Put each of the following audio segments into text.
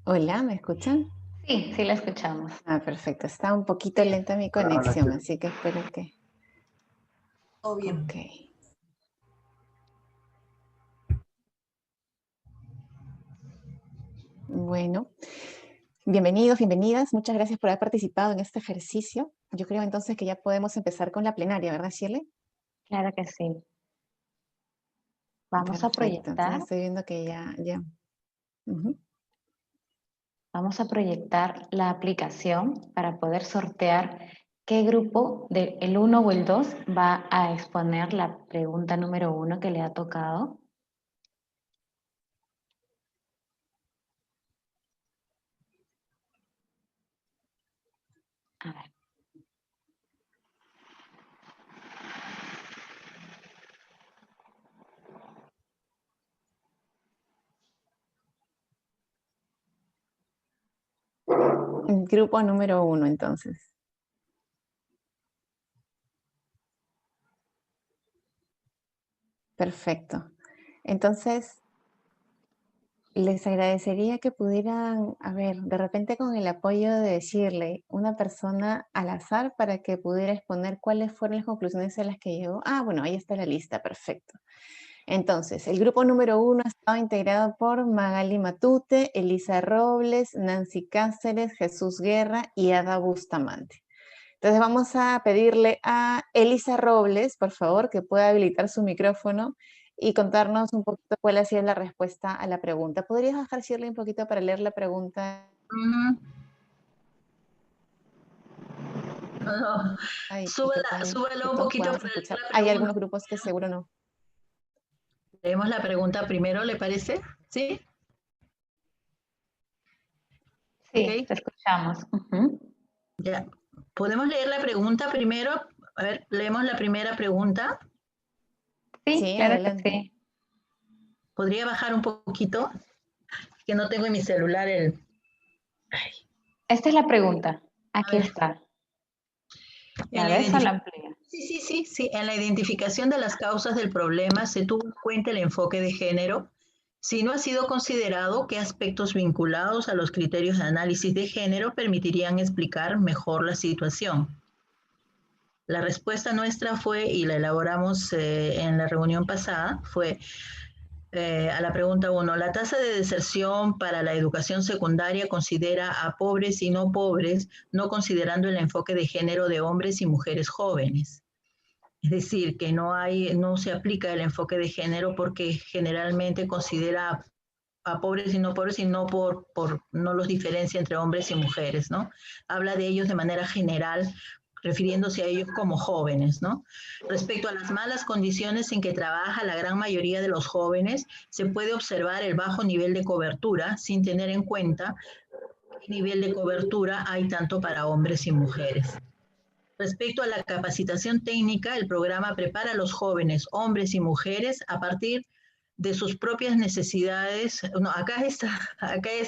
Hola, ¿me escuchan? Sí, sí la escuchamos. Ah, perfecto. Está un poquito lenta mi conexión, así que espero que... Todo Ok. bien. Bueno, bienvenidos, bienvenidas. Muchas gracias por haber participado en este ejercicio. Yo creo entonces que ya podemos empezar con la plenaria, ¿verdad, Shirley? Claro que sí. Vamos a Perfecto. Entonces proyectar, estoy viendo que ya. Ujú. vamos a proyectar la aplicación para poder sortear qué grupo del 1 o el 2 va a exponer la pregunta número 1 que le ha tocado. A ver. Grupo número 1, entonces. Perfecto. Entonces, les agradecería que pudieran, a ver, de repente con el apoyo de Shirley, una persona al azar para que pudiera exponer cuáles fueron las conclusiones a las que llegó. Ah, bueno, ahí está la lista, perfecto. Entonces, el grupo número 1 estaba integrado por Magali Matute, Elisa Robles, Nancy Cáceres, Jesús Guerra y Ada Bustamante. Entonces vamos a pedirle a Elisa Robles, por favor, que pueda habilitar su micrófono y contarnos un poquito cuál ha sido la respuesta a la pregunta. ¿Podrías bajar, Shirley, un poquito para leer la pregunta? Ujú. No, Y que súbela que un todos poquito podamos para leer escuchar. la Hay pregunta. algunos grupos que seguro no. Leemos la pregunta primero, ¿le parece? ¿Sí? Sí, Ok, te escuchamos. Ujú. ya. ¿Podemos leer la pregunta primero? A ver, leemos la primera pregunta. Sí, Sí, claro que adelante. sí. ¿Podría bajar un poquito? Que no tengo en mi celular el... Ay, Esta es la pregunta. a Aquí ver, está. en ¿La la ves o la identificación... amplía? Sí. En la identificación de las causas del problema se tuvo en cuenta el enfoque de género. Si no ha sido considerado, ¿qué aspectos vinculados a los criterios de análisis de género permitirían explicar mejor la situación? La respuesta nuestra fue, y la elaboramos en la reunión pasada, fue a la pregunta 1, la tasa de deserción para la educación secundaria considera a pobres y no pobres, no considerando el enfoque de género de hombres y mujeres jóvenes. Es decir, que no se aplica el enfoque de género porque generalmente considera a pobres y no no los diferencia entre hombres y mujeres, ¿no? Habla de ellos de manera general, refiriéndose a ellos como jóvenes, ¿no? Respecto a las malas condiciones en que trabaja la gran mayoría de los jóvenes, se puede observar el bajo nivel de cobertura sin tener en cuenta qué nivel de cobertura hay tanto para hombres y mujeres. Respecto a la capacitación técnica, el programa prepara a los jóvenes, hombres y mujeres, a partir de sus propias necesidades. No,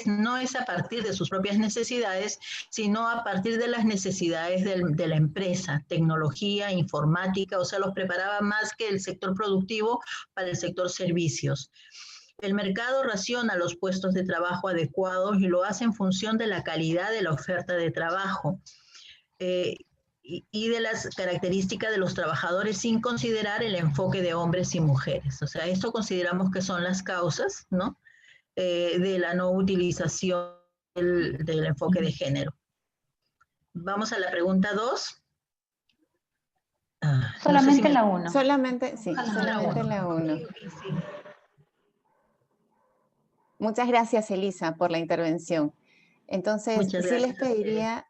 no es a partir de sus propias necesidades, sino a partir de las necesidades de la empresa, tecnología, informática, o sea, los preparaba más que el sector productivo para el sector servicios. El mercado raciona los puestos de trabajo adecuados y lo hace en función de la calidad de la oferta de trabajo. Eh, y de las características de los trabajadores sin considerar el enfoque de hombres y mujeres. O sea, esto consideramos que son las causas, ¿no? De la no utilización del enfoque de género. Vamos a la pregunta 2. No sé si Solamente me... la 1. Solamente, sí, Solo la solamente 1. la Ok, 1. sí. Muchas gracias, Elisa, por la intervención. Entonces, Muchas gracias a ustedes.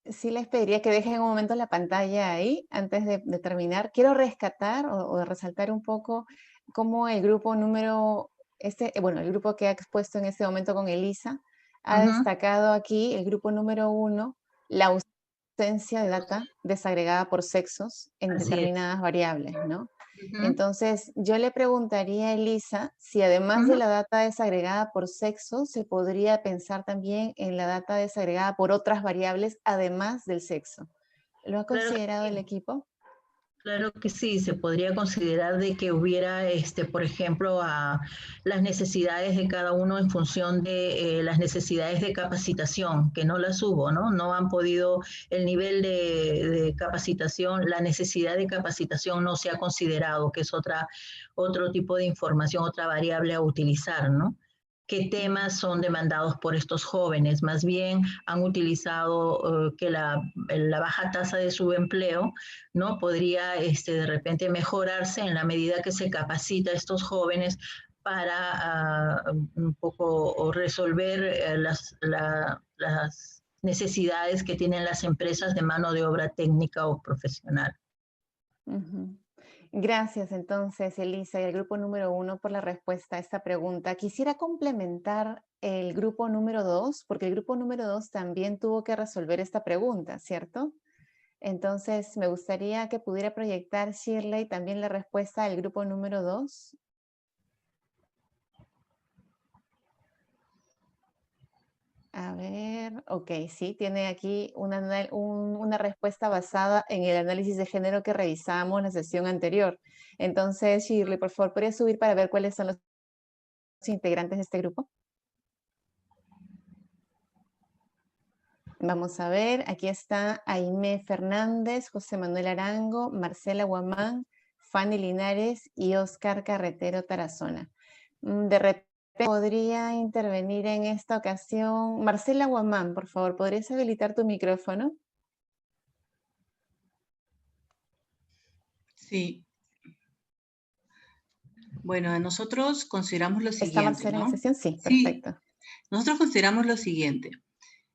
sí les pediría que dejen un momento la pantalla ahí antes de terminar. Quiero rescatar o resaltar un poco cómo el grupo bueno, el grupo que ha expuesto en este momento con Elisa, ha destacado aquí el grupo número 1, la ausencia de data desagregada por sexos en Así es. determinadas variables, ¿no? Uh-huh. Entonces, yo le preguntaría a Elisa si además de Uh-huh. la data desagregada por sexo, se podría pensar también en la data desagregada por otras variables además del sexo. ¿Lo ha Claro que considerado el sí. equipo? Claro que sí, se podría considerar de que hubiera, por ejemplo, las necesidades de cada uno en función de las necesidades de capacitación, que no las hubo, ¿no? No han podido, el nivel de capacitación, la necesidad de capacitación no se ha considerado, que es otro tipo de información, otra variable a utilizar, ¿no? ¿Qué temas son demandados por estos jóvenes? Más bien han utilizado que la baja tasa de subempleo, ¿no? Podría de repente mejorarse en la medida que se capacita a estos jóvenes para un poco resolver las necesidades que tienen las empresas de mano de obra técnica o profesional. Ujú. Gracias entonces, Elisa, y el grupo número 1 por la respuesta a esta pregunta. Quisiera complementar el grupo número 2, porque el grupo número 2 también tuvo que resolver esta pregunta, ¿cierto? Entonces, me gustaría que pudiera proyectar, Shirley, también la respuesta del grupo número 2. A ver, ok, sí, tiene aquí una respuesta basada en el análisis de género que revisamos en la sesión anterior. Entonces, Shirley, por favor, ¿podría subir para ver cuáles son los integrantes de este grupo? Vamos a ver, aquí está Aimé Fernández, José Manuel Arango, Marcela Guamán, Fanny Linares y Oscar Carretero Tarazona. De repente podría intervenir en esta ocasión. Marcela Guamán, por favor, ¿podrías habilitar tu micrófono? Sí. Bueno, nosotros consideramos lo ¿Está siguiente, Marcela en la ¿no? sesión? Sí, Sí, perfecto. nosotros consideramos lo siguiente,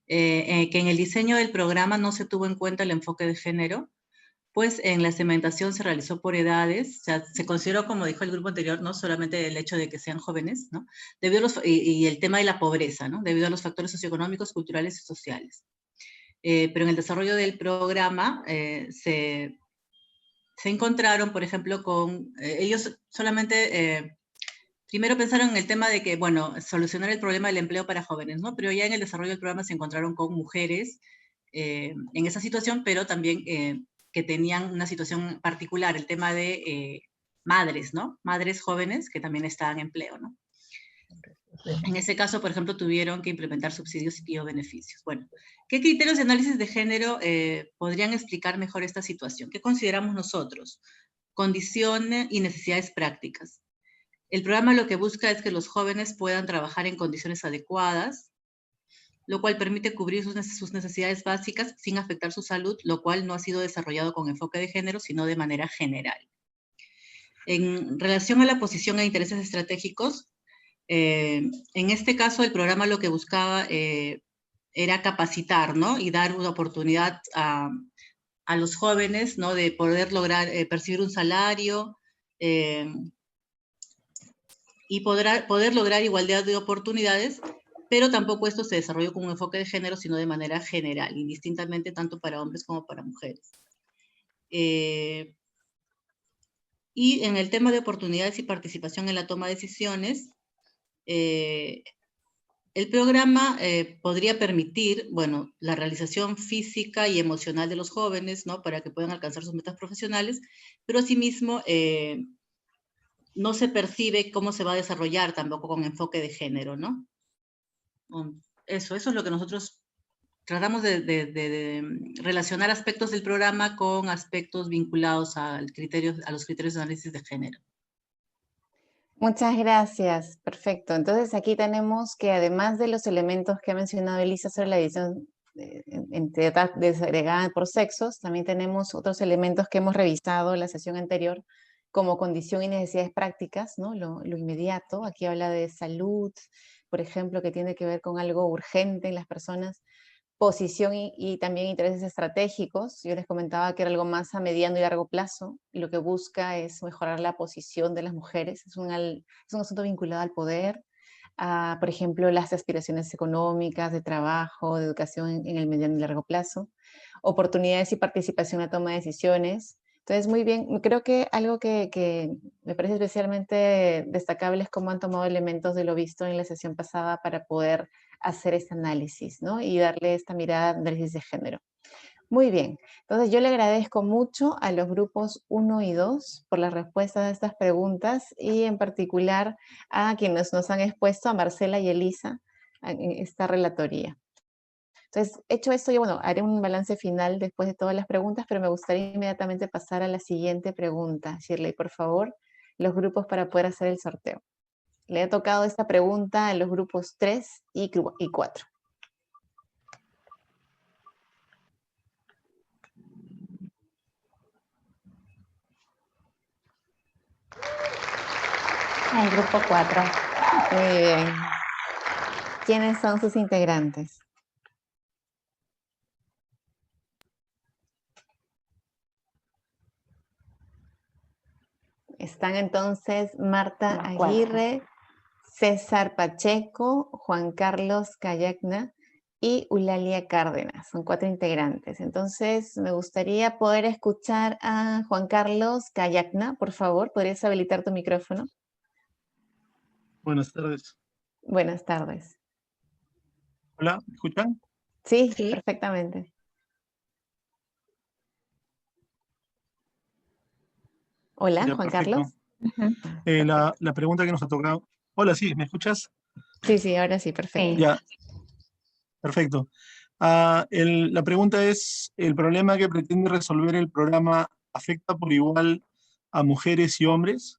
que en el diseño del programa no se tuvo en cuenta el enfoque de género, pues en la segmentación se realizó por edades, o sea, se consideró, como dijo el grupo anterior, no solamente el hecho de que sean jóvenes, ¿no? Y el tema de la pobreza, ¿no? Debido a los factores socioeconómicos, culturales y sociales. Pero en el desarrollo del programa se encontraron, por ejemplo, con, ellos solamente, primero pensaron en el tema de que, bueno, solucionar el problema del empleo para jóvenes, ¿no? Pero ya en el desarrollo del programa se encontraron con mujeres en esa situación, pero también que tenían una situación particular, el tema de madres, ¿no? Madres jóvenes que también estaban en empleo, ¿no? En ese caso, por ejemplo, tuvieron que implementar subsidios y o beneficios. Bueno, ¿qué criterios de análisis de género podrían explicar mejor esta situación? ¿Qué consideramos nosotros? Condiciones y necesidades prácticas. El programa lo que busca es que los jóvenes puedan trabajar en condiciones adecuadas, lo cual permite cubrir sus necesidades básicas sin afectar su salud, lo cual no ha sido desarrollado con enfoque de género, sino de manera general. En relación a la posición e intereses estratégicos, en este caso el programa lo que buscaba era capacitar, ¿no? Y dar una oportunidad a los jóvenes, ¿no? De poder lograr percibir un salario y poder lograr igualdad de oportunidades, pero tampoco esto se desarrolló con un enfoque de género, sino de manera general, indistintamente tanto para hombres como para mujeres. Y en el tema de oportunidades y participación en la toma de decisiones, el programa podría permitir, bueno, la realización física y emocional de los jóvenes, ¿no? Para que puedan alcanzar sus metas profesionales, pero asimismo no se percibe cómo se va a desarrollar tampoco con enfoque de género, ¿no? Eso es lo que nosotros tratamos de relacionar aspectos del programa con aspectos vinculados a los criterios de análisis de género. Muchas gracias, perfecto. Entonces aquí tenemos que además de los elementos que ha mencionado Elisa sobre la división desagregada por sexos, también tenemos otros elementos que hemos revisado en la sesión anterior, como condición y necesidades prácticas, ¿no? Lo inmediato, aquí habla de salud, por ejemplo, que tiene que ver con algo urgente en las personas, posición y también intereses estratégicos. Yo les comentaba que era algo más a mediano y largo plazo, y lo que busca es mejorar la posición de las mujeres. Es un asunto vinculado al poder, a, por ejemplo, las aspiraciones económicas, de trabajo, de educación en el mediano y largo plazo, oportunidades y participación en la toma de decisiones. Entonces, muy bien, creo que algo que me parece especialmente destacable es cómo han tomado elementos de lo visto en la sesión pasada para poder hacer este análisis, ¿no? Y darle esta mirada de análisis de género. Muy bien, entonces yo le agradezco mucho a los grupos 1 y 2 por la respuesta a estas preguntas y en particular a quienes nos han expuesto, a Marcela y Elisa, en esta relatoría. Entonces, hecho esto, yo bueno, haré un balance final después de todas las preguntas, pero me gustaría inmediatamente pasar a la siguiente pregunta. Shirley, por favor, los grupos para poder hacer el sorteo. Le ha tocado esta pregunta a los grupos 3 y 4. El grupo 4. Muy bien. ¿Quiénes son sus integrantes? Están entonces Marta Los 4. Aguirre, César Pacheco, Juan Carlos Cayacna y Eulalia Cárdenas. Son 4 integrantes. Entonces, me gustaría poder escuchar a Juan Carlos Cayacna, por favor. ¿Podrías habilitar tu micrófono? Buenas tardes. Buenas tardes. Hola, ¿me escuchan? Sí, Sí. perfectamente. Hola, Ya, Juan perfecto. Carlos. La pregunta que nos ha tocado. Hola, sí, ¿me escuchas? Sí, ahora sí, perfecto. Sí. Ya, perfecto. La pregunta es, ¿el problema que pretende resolver el programa afecta por igual a mujeres y hombres?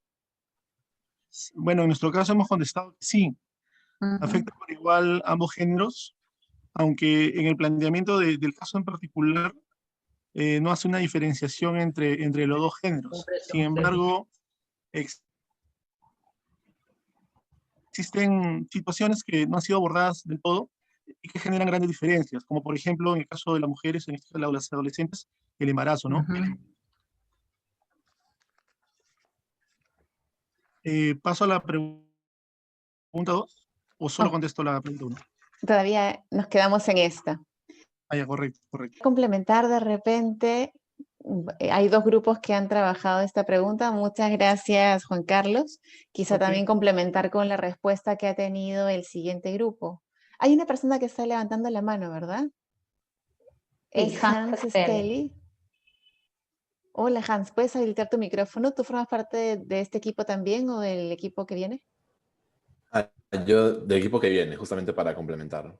Bueno, en nuestro caso hemos contestado que sí, afecta por igual a ambos géneros, aunque en el planteamiento del caso en particular no hace una diferenciación entre los dos géneros. Sin embargo, existen situaciones que no han sido abordadas del todo y que generan grandes diferencias, como por ejemplo en el caso de las mujeres, en este caso de las adolescentes, el embarazo, ¿no? ¿Paso a la pregunta 2 o solo Oh. contesto la pregunta 1? Todavía nos quedamos en esta. Ah, ya, correcto. Complementar de repente, hay 2 grupos que han trabajado esta pregunta. Muchas gracias, Juan Carlos. Quizá Ok. también complementar con la respuesta que ha tenido el siguiente grupo. Hay una persona que está levantando la mano, ¿verdad? Sí, Es Hans Stelly. Hola, Hans, ¿puedes habilitar tu micrófono? ¿Tú formas parte de este equipo también o del equipo que viene? Yo del equipo que viene, justamente para complementar.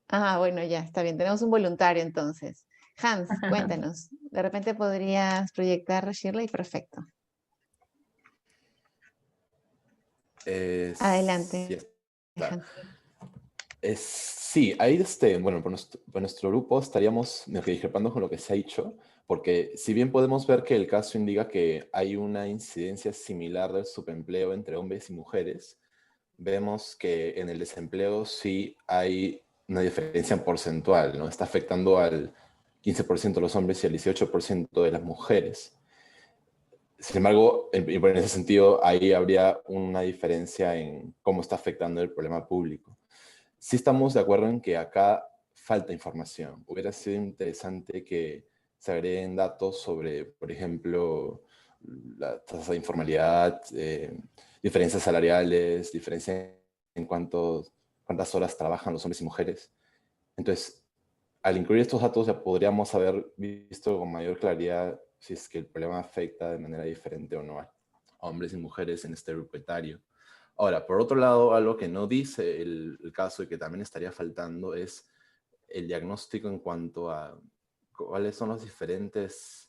Ah, bueno, ya, está bien. Tenemos un voluntario entonces. Hans, cuéntanos. De repente podrías proyectar, Shirley. Perfecto. Adelante. Sí, está. Hans. Sí, ahí bueno, por nuestro grupo estaríamos discrepando con lo que se ha dicho, porque si bien podemos ver que el caso indica que hay una incidencia similar del subempleo entre hombres y mujeres, vemos que en el desempleo sí hay una diferencia porcentual, ¿no? Está afectando al 15% de los hombres y al 18% de las mujeres. Sin embargo, en ese sentido, ahí habría una diferencia en cómo está afectando el problema público. Sí estamos de acuerdo en que acá falta información. Hubiera sido interesante que se agreguen datos sobre, por ejemplo, la tasa de informalidad, diferencias salariales, diferencia en cuántas horas trabajan los hombres y mujeres. Entonces, al incluir estos datos ya podríamos haber visto con mayor claridad si es que el problema afecta de manera diferente o no a hombres y mujeres en este grupo etario. Ahora, por otro lado, algo que no dice el caso y que también estaría faltando es el diagnóstico en cuanto a cuáles son los diferentes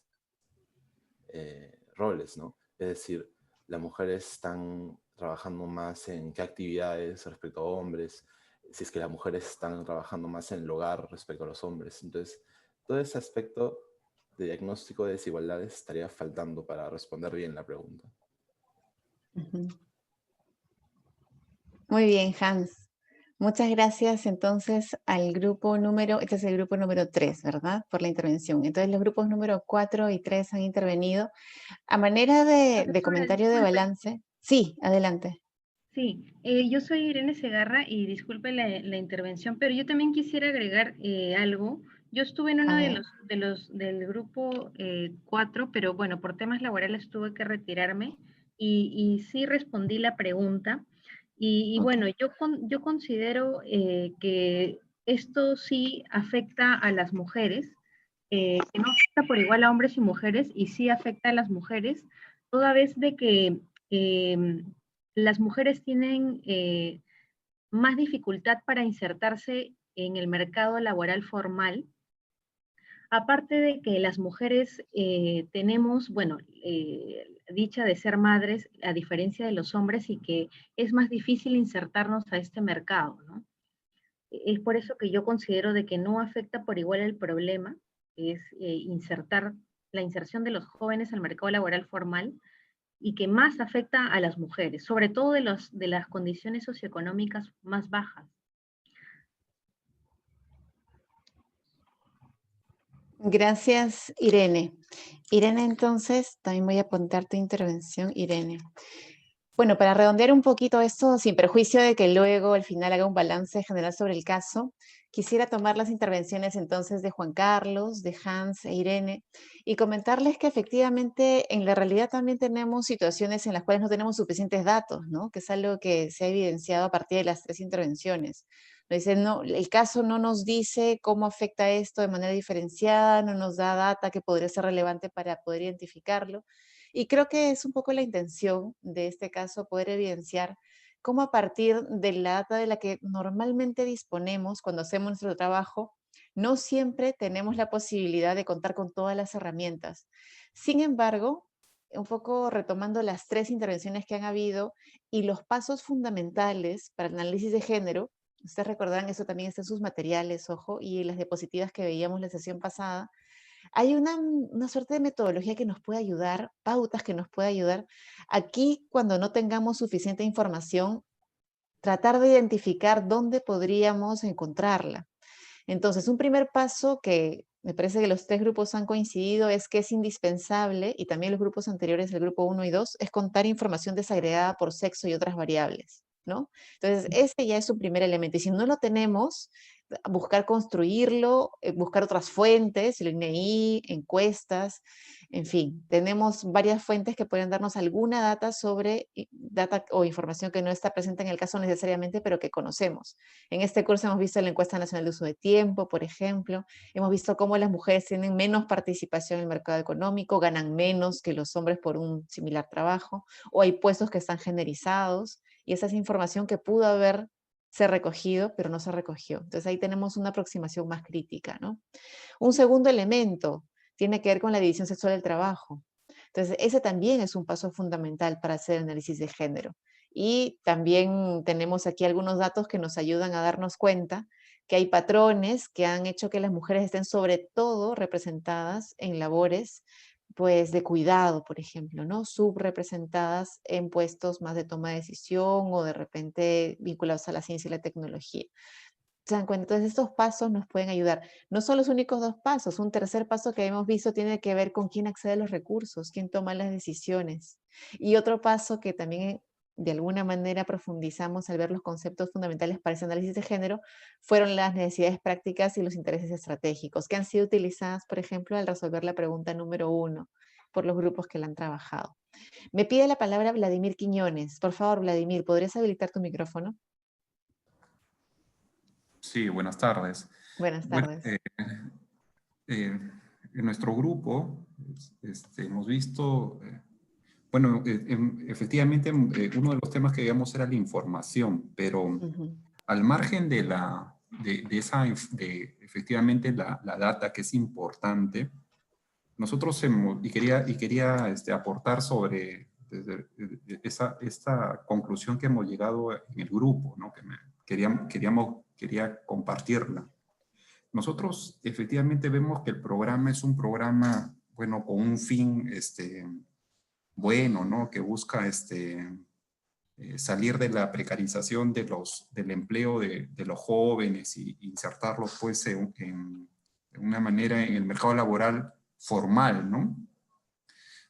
roles, ¿no? Es decir, las mujeres están trabajando más en qué actividades respecto a hombres, si es que las mujeres están trabajando más en el hogar respecto a los hombres. Entonces, todo ese aspecto de diagnóstico de desigualdades estaría faltando para responder bien la pregunta. Muy bien, Hans. Muchas gracias entonces al grupo número, este es el grupo número 3, ¿verdad? Por la intervención. Entonces los grupos número 4 y 3 han intervenido. A manera de comentario de balance. Sí, adelante. Sí, yo soy Irene Segarra y disculpe la intervención, pero yo también quisiera agregar algo. Yo estuve en uno del grupo 4, pero bueno, por temas laborales tuve que retirarme y sí respondí la pregunta. Y Ok. bueno, yo considero que esto sí afecta a las mujeres. que no afecta por igual a hombres y mujeres, y sí afecta a las mujeres, toda vez de que las mujeres tienen más dificultad para insertarse en el mercado laboral formal. Aparte de que las mujeres tenemos, bueno, dicha de ser madres, a diferencia de los hombres, y que es más difícil insertarnos a este mercado, ¿no? Es por eso que yo considero de que no afecta por igual el problema, que es la inserción de los jóvenes al mercado laboral formal, y que más afecta a las mujeres, sobre todo de las condiciones socioeconómicas más bajas. Gracias, Irene. Irene, entonces, también voy a apuntar tu intervención, Irene. Bueno, para redondear un poquito esto, sin perjuicio de que luego al final haga un balance general sobre el caso, quisiera tomar las intervenciones entonces de Juan Carlos, de Hans e Irene, y comentarles que efectivamente en la realidad también tenemos situaciones en las cuales no tenemos suficientes datos, ¿no? Que es algo que se ha evidenciado a partir de las 3 intervenciones. Nos dicen, no, el caso no nos dice cómo afecta esto de manera diferenciada, no nos da data que podría ser relevante para poder identificarlo. Y creo que es un poco la intención de este caso poder evidenciar cómo a partir de la data de la que normalmente disponemos cuando hacemos nuestro trabajo, no siempre tenemos la posibilidad de contar con todas las herramientas. Sin embargo, un poco retomando las 3 intervenciones que han habido y los pasos fundamentales para el análisis de género, ustedes recordarán, eso también está en sus materiales, ojo, y las diapositivas que veíamos la sesión pasada, hay una suerte de metodología que nos puede ayudar, pautas que nos puede ayudar. Aquí, cuando no tengamos suficiente información, tratar de identificar dónde podríamos encontrarla. Entonces, un primer paso que me parece que los 3 grupos han coincidido es que es indispensable, y también los grupos anteriores, el grupo 1 y 2, es contar información desagregada por sexo y otras variables, ¿no? Entonces, ese ya es un primer elemento. Y si no lo tenemos, buscar construirlo, buscar otras fuentes, el INEI, encuestas, en fin, tenemos varias fuentes que pueden darnos alguna data sobre data o información que no está presente en el caso necesariamente, pero que conocemos. En este curso hemos visto la encuesta nacional de uso de tiempo, por ejemplo, hemos visto cómo las mujeres tienen menos participación en el mercado económico, ganan menos que los hombres por un similar trabajo, o hay puestos que están generizados, y esa es información que pudo haberse recogido, pero no se recogió. Entonces ahí tenemos una aproximación más crítica, ¿no? Un segundo elemento tiene que ver con la división sexual del trabajo. Entonces, ese también es un paso fundamental para hacer análisis de género. Y también tenemos aquí algunos datos que nos ayudan a darnos cuenta que hay patrones que han hecho que las mujeres estén sobre todo representadas en labores pues de cuidado, por ejemplo, ¿no? Subrepresentadas en puestos más de toma de decisión o de repente vinculados a la ciencia y la tecnología. ¿Se dan cuenta? Entonces, estos pasos nos pueden ayudar. No son los únicos 2 pasos. Un tercer paso que hemos visto tiene que ver con quién accede a los recursos, quién toma las decisiones. Y otro paso que también de alguna manera profundizamos al ver los conceptos fundamentales para ese análisis de género fueron las necesidades prácticas y los intereses estratégicos, que han sido utilizadas, por ejemplo, al resolver la pregunta número 1 por los grupos que la han trabajado. Me pide la palabra Vladimir Quiñones. Por favor, Vladimir, ¿podrías habilitar tu micrófono? Sí, buenas tardes. Buenas tardes. Bueno, en nuestro grupo hemos visto, bueno, efectivamente uno de los temas que veíamos era la información, pero al margen de efectivamente la data que es importante, nosotros quería aportar sobre esta conclusión que hemos llegado en el grupo, ¿no? Quería compartirla. Nosotros efectivamente vemos que el programa es un programa, bueno, con un fin bueno, ¿no? Que busca salir de la precarización del empleo de los jóvenes y insertarlos pues en una manera en el mercado laboral formal, ¿no?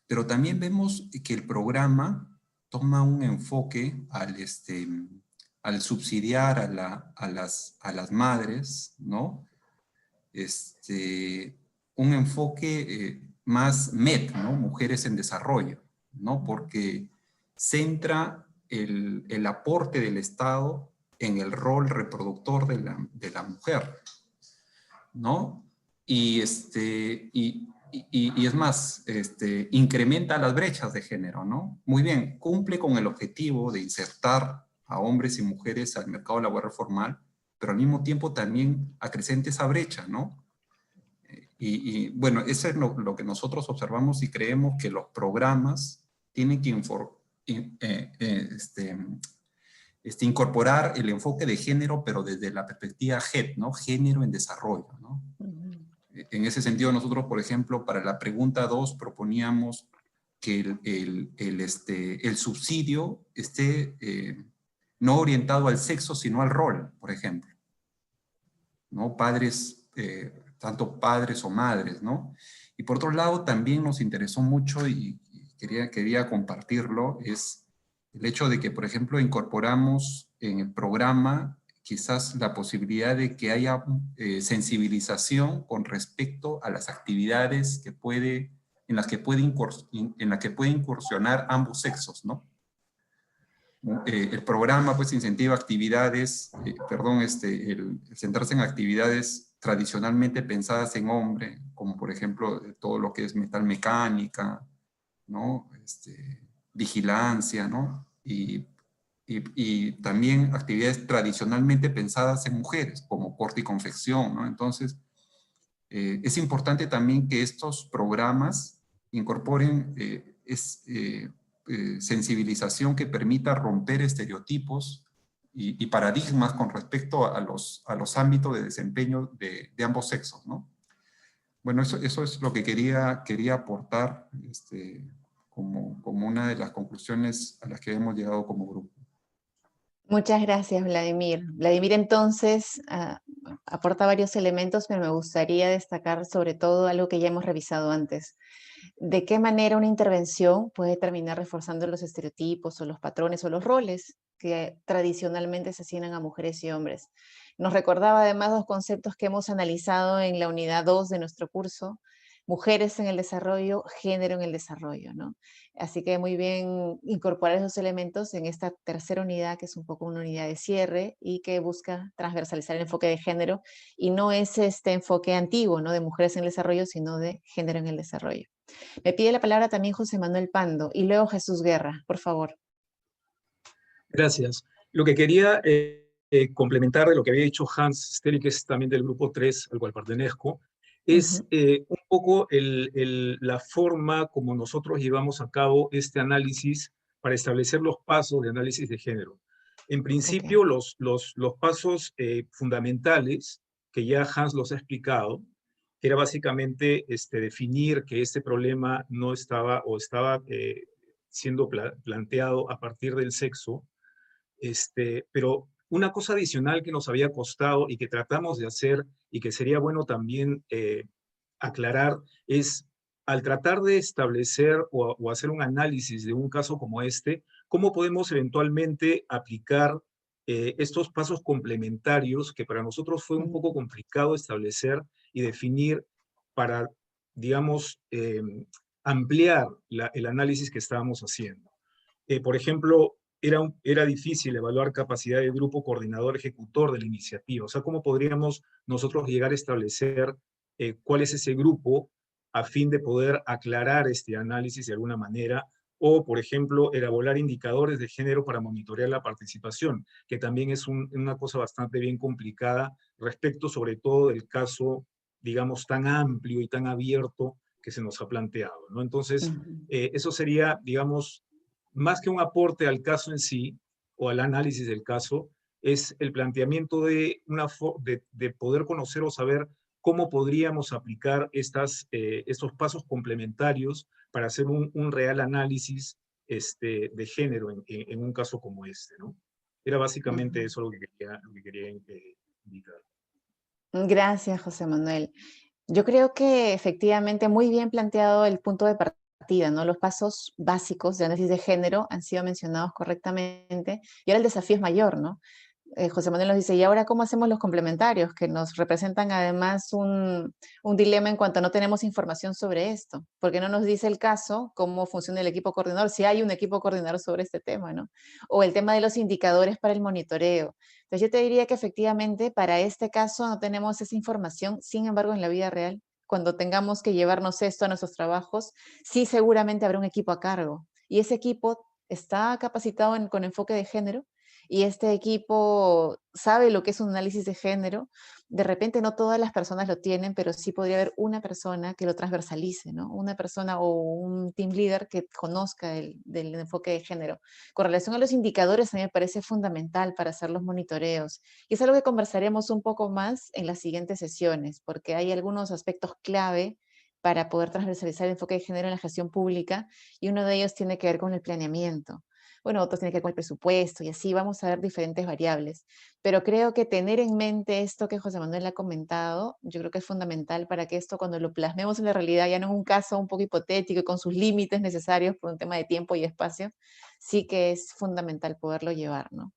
Pero también vemos que el programa toma un enfoque al subsidiar a las madres, ¿no? Un enfoque más MED, ¿no? Mujeres en desarrollo, ¿no? Porque centra el aporte del Estado en el rol reproductor de la mujer, ¿no? y es más, incrementa las brechas de género, ¿no? Muy bien, cumple con el objetivo de insertar a hombres y mujeres al mercado laboral formal, pero al mismo tiempo también acrecenta esa brecha, ¿no? Bueno, eso es lo que nosotros observamos y creemos que los programas tienen que incorporar el enfoque de género, pero desde la perspectiva GED, ¿no? Género en desarrollo, ¿no? En ese sentido, nosotros, por ejemplo, para la pregunta 2 proponíamos que el subsidio esté no orientado al sexo, sino al rol, por ejemplo, ¿no? Padres, tanto padres o madres, ¿no? Y por otro lado, también nos interesó mucho y quería compartirlo, es el hecho de que, por ejemplo, incorporamos en el programa quizás la posibilidad de que haya sensibilización con respecto a las actividades en las que puede incursionar ambos sexos, ¿no? El programa pues incentiva actividades, el centrarse en actividades tradicionalmente pensadas en hombre, como por ejemplo todo lo que es metalmecánica, ¿no? Vigilancia, ¿no? Y también actividades tradicionalmente pensadas en mujeres, como corte y confección, ¿no? Entonces, es importante también que estos programas incorporen sensibilización que permita romper estereotipos y paradigmas con respecto a los ámbitos de desempeño de ambos sexos, ¿no? Bueno, eso es lo que quería aportar como una de las conclusiones a las que hemos llegado como grupo. Muchas gracias, Vladimir. Vladimir, entonces, aporta varios elementos, pero me gustaría destacar sobre todo algo que ya hemos revisado antes. ¿De qué manera una intervención puede terminar reforzando los estereotipos o los patrones o los roles que tradicionalmente se asignan a mujeres y hombres? Nos recordaba además dos conceptos que hemos analizado en la unidad 2 de nuestro curso: mujeres en el desarrollo, género en el desarrollo, ¿no? Así que muy bien incorporar esos elementos en esta tercera unidad, que es un poco una unidad de cierre y que busca transversalizar el enfoque de género, y no es este enfoque antiguo, ¿no? De mujeres en el desarrollo, sino de género en el desarrollo. Me pide la palabra también José Manuel Pando y luego Jesús Guerra, por favor. Gracias. Lo que quería complementar de lo que había dicho Hans Steli, que es también del grupo 3 al cual pertenezco, es un poco la forma como nosotros llevamos a cabo este análisis para establecer los pasos de análisis de género. En principio, los pasos fundamentales, que ya Hans los ha explicado, que era básicamente definir que este problema no estaba o estaba siendo planteado a partir del sexo, pero una cosa adicional que nos había costado y que tratamos de hacer y que sería bueno también aclarar es, al tratar de establecer o hacer un análisis de un caso como este, ¿cómo podemos eventualmente aplicar estos pasos complementarios que para nosotros fue un poco complicado establecer y definir para, digamos, ampliar el análisis que estábamos haciendo? Por ejemplo, era difícil evaluar capacidad de grupo coordinador ejecutor de la iniciativa. O sea, ¿cómo podríamos nosotros llegar a establecer cuál es ese grupo a fin de poder aclarar este análisis de alguna manera? O, por ejemplo, elaborar indicadores de género para monitorear la participación, que también es una cosa bastante bien complicada respecto sobre todo del caso, digamos, tan amplio y tan abierto que se nos ha planteado, ¿no? Entonces, eso sería, digamos, más que un aporte al caso en sí o al análisis del caso, es el planteamiento de poder conocer o saber cómo podríamos aplicar estos pasos complementarios para hacer un real análisis de género en un caso como este, ¿no? Era básicamente eso lo que quería indicar. Gracias, José Manuel. Yo creo que efectivamente muy bien planteado el punto de partida, ¿no? Los pasos básicos de análisis de género han sido mencionados correctamente y ahora el desafío es mayor, ¿no? José Manuel nos dice, ¿y ahora cómo hacemos los complementarios? Que nos representan además un dilema en cuanto a no tenemos información sobre esto, porque no nos dice el caso, cómo funciona el equipo coordinador, si hay un equipo coordinador sobre este tema, ¿no? O el tema de los indicadores para el monitoreo. Entonces yo te diría que efectivamente para este caso no tenemos esa información, sin embargo en la vida real, cuando tengamos que llevarnos esto a nuestros trabajos, sí seguramente habrá un equipo a cargo. Y ese equipo está capacitado con enfoque de género, y este equipo sabe lo que es un análisis de género. De repente no todas las personas lo tienen, pero sí podría haber una persona que lo transversalice, ¿no? Una persona o un team leader que conozca del enfoque de género. Con relación a los indicadores, a mí me parece fundamental para hacer los monitoreos. Y es algo que conversaremos un poco más en las siguientes sesiones, porque hay algunos aspectos clave para poder transversalizar el enfoque de género en la gestión pública, y uno de ellos tiene que ver con el planeamiento. Bueno, otros tienen que ver con el presupuesto y así vamos a ver diferentes variables. Pero creo que tener en mente esto que José Manuel ha comentado, yo creo que es fundamental para que esto cuando lo plasmemos en la realidad, ya no en un caso un poco hipotético y con sus límites necesarios por un tema de tiempo y espacio, sí que es fundamental poderlo llevar, ¿no?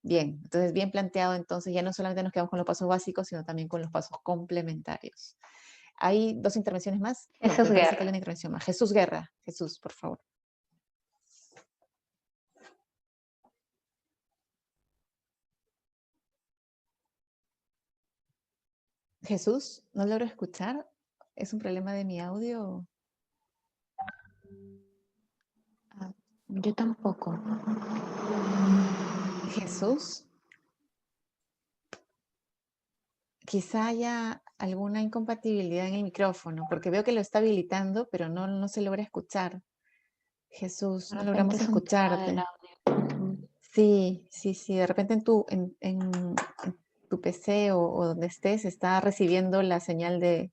Bien, entonces bien planteado, entonces ya no solamente nos quedamos con los pasos básicos, sino también con los pasos complementarios. ¿Hay dos intervenciones más? No, Jesús me parece que hay Guerra. una intervención más. Jesús Guerra. Jesús, por favor. Jesús, no logro escuchar. ¿Es un problema de mi audio? Yo tampoco. Jesús, quizá haya alguna incompatibilidad en el micrófono, porque veo que lo está habilitando, pero no se logra escuchar. Jesús, De no repente logramos es un tema del escucharte. audio. Sí, sí, sí, de repente en tu PC o donde estés está recibiendo la señal de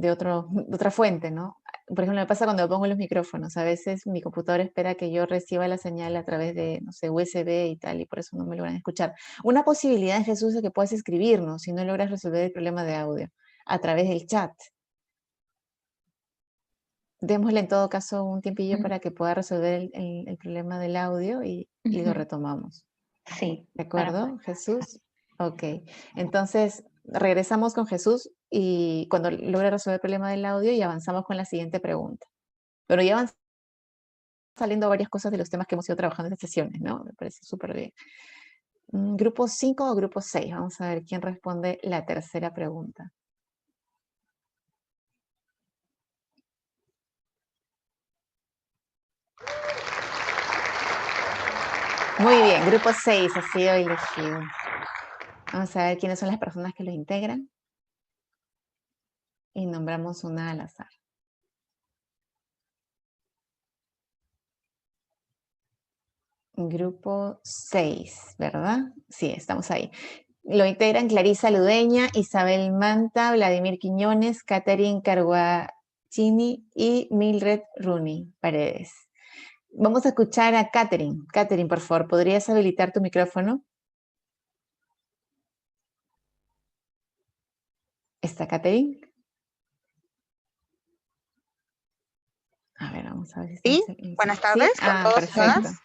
otra fuente, ¿no? Por ejemplo, me pasa cuando pongo los micrófonos. A veces mi computadora espera que yo reciba la señal a través de, no sé, USB y tal, y por eso no me logran escuchar. Una posibilidad, Jesús, es que puedas escribirnos si no logras resolver el problema de audio a través del chat. Démosle en todo caso un tiempillo para que pueda resolver el problema del audio y lo retomamos. Sí. ¿De acuerdo, Jesús? Ok. Entonces, regresamos con Jesús y cuando logre resolver el problema del audio y avanzamos con la siguiente pregunta. Pero ya van saliendo varias cosas de los temas que hemos ido trabajando en estas sesiones, ¿no? Me parece súper bien. ¿Grupo 5 o grupo 6? Vamos a ver quién responde la tercera pregunta. Muy bien, grupo 6 ha sido elegido. Vamos a ver quiénes son las personas que lo integran. Y nombramos una al azar. Grupo 6, ¿verdad? Sí, estamos ahí. Lo integran Clarisa Ludeña, Isabel Manta, Vladimir Quiñones, Catherine Carguacini y Mildred Rooney Paredes. Vamos a escuchar a Catherine. Catherine, por favor, ¿podrías habilitar tu micrófono? ¿Está Catherine? A ver, vamos a ver si está. Sí, buenas tardes ¿Sí? con todos y Perfecto. todas.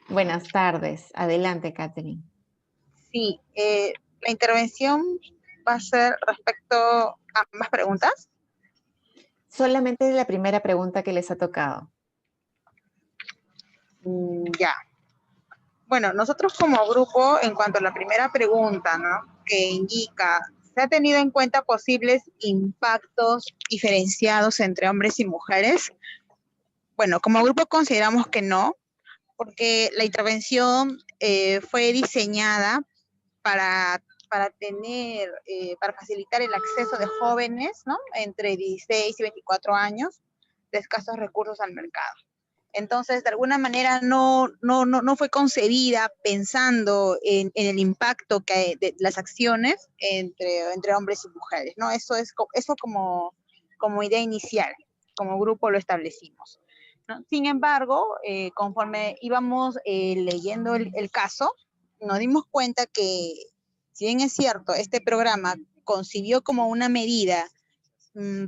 Buenas tardes. Adelante, Catherine. Sí, la intervención va a ser respecto a más preguntas. Solamente la primera pregunta que les ha tocado. Ya. Bueno, nosotros como grupo, en cuanto a la primera pregunta, ¿no? Que indica, ¿se ha tenido en cuenta posibles impactos diferenciados entre hombres y mujeres? Bueno, como grupo consideramos que no, porque la intervención fue diseñada para tener, para facilitar el acceso de jóvenes, ¿no? Entre 16 y 24 años de escasos recursos al mercado. Entonces, de alguna manera no fue concebida pensando en el impacto que hay de las acciones entre hombres y mujeres, ¿no? Eso como idea inicial, como grupo lo establecimos, ¿no? Sin embargo, conforme íbamos leyendo el caso, nos dimos cuenta que, si bien es cierto, este programa concibió como una medida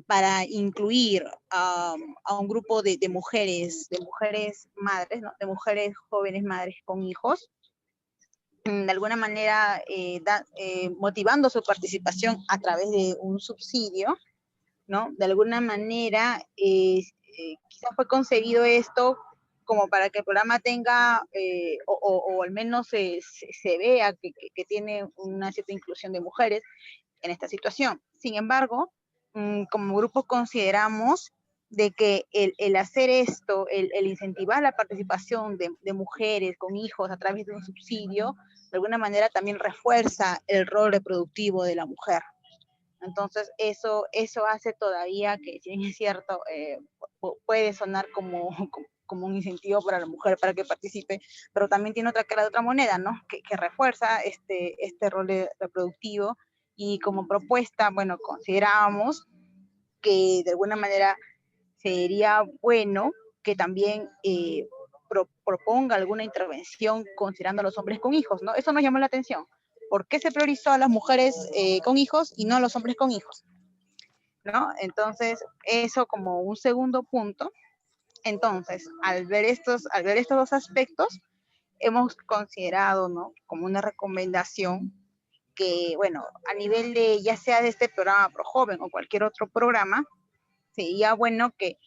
para incluir a un grupo de mujeres madres, ¿no? De mujeres jóvenes madres con hijos, de alguna manera motivando su participación a través de un subsidio, ¿no? De alguna manera, quizás fue concebido esto como para que el programa tenga, o al menos se vea que tiene una cierta inclusión de mujeres en esta situación. Sin embargo, como grupo consideramos de que el hacer esto, el incentivar la participación de mujeres con hijos a través de un subsidio, de alguna manera también refuerza el rol reproductivo de la mujer. Entonces, eso hace todavía que, si bien es cierto, puede sonar como un incentivo para la mujer para que participe, pero también tiene otra cara de otra moneda, ¿no? Que refuerza este rol reproductivo, y como propuesta, bueno, considerábamos que de alguna manera sería bueno que también proponga alguna intervención considerando a los hombres con hijos, ¿no? Eso nos llamó la atención. ¿Por qué se priorizó a las mujeres con hijos y no a los hombres con hijos? ¿No? Entonces, eso como un segundo punto. Entonces, al ver estos dos aspectos, hemos considerado, ¿no?, como una recomendación que, bueno, a nivel de, ya sea de este programa ProJoven o cualquier otro programa, sería bueno que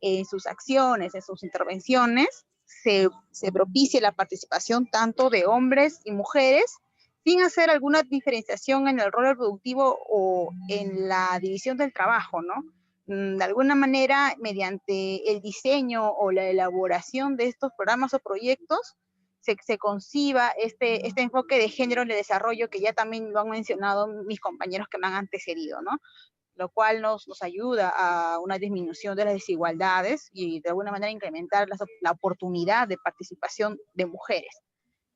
en sus acciones, en sus intervenciones, se propicie la participación tanto de hombres y mujeres, sin hacer alguna diferenciación en el rol reproductivo o en la división del trabajo, ¿no? De alguna manera, mediante el diseño o la elaboración de estos programas o proyectos, se conciba este enfoque de género en el desarrollo, que ya también lo han mencionado mis compañeros que me han antecedido, ¿no? Lo cual nos ayuda a una disminución de las desigualdades y de alguna manera incrementar la oportunidad de participación de mujeres.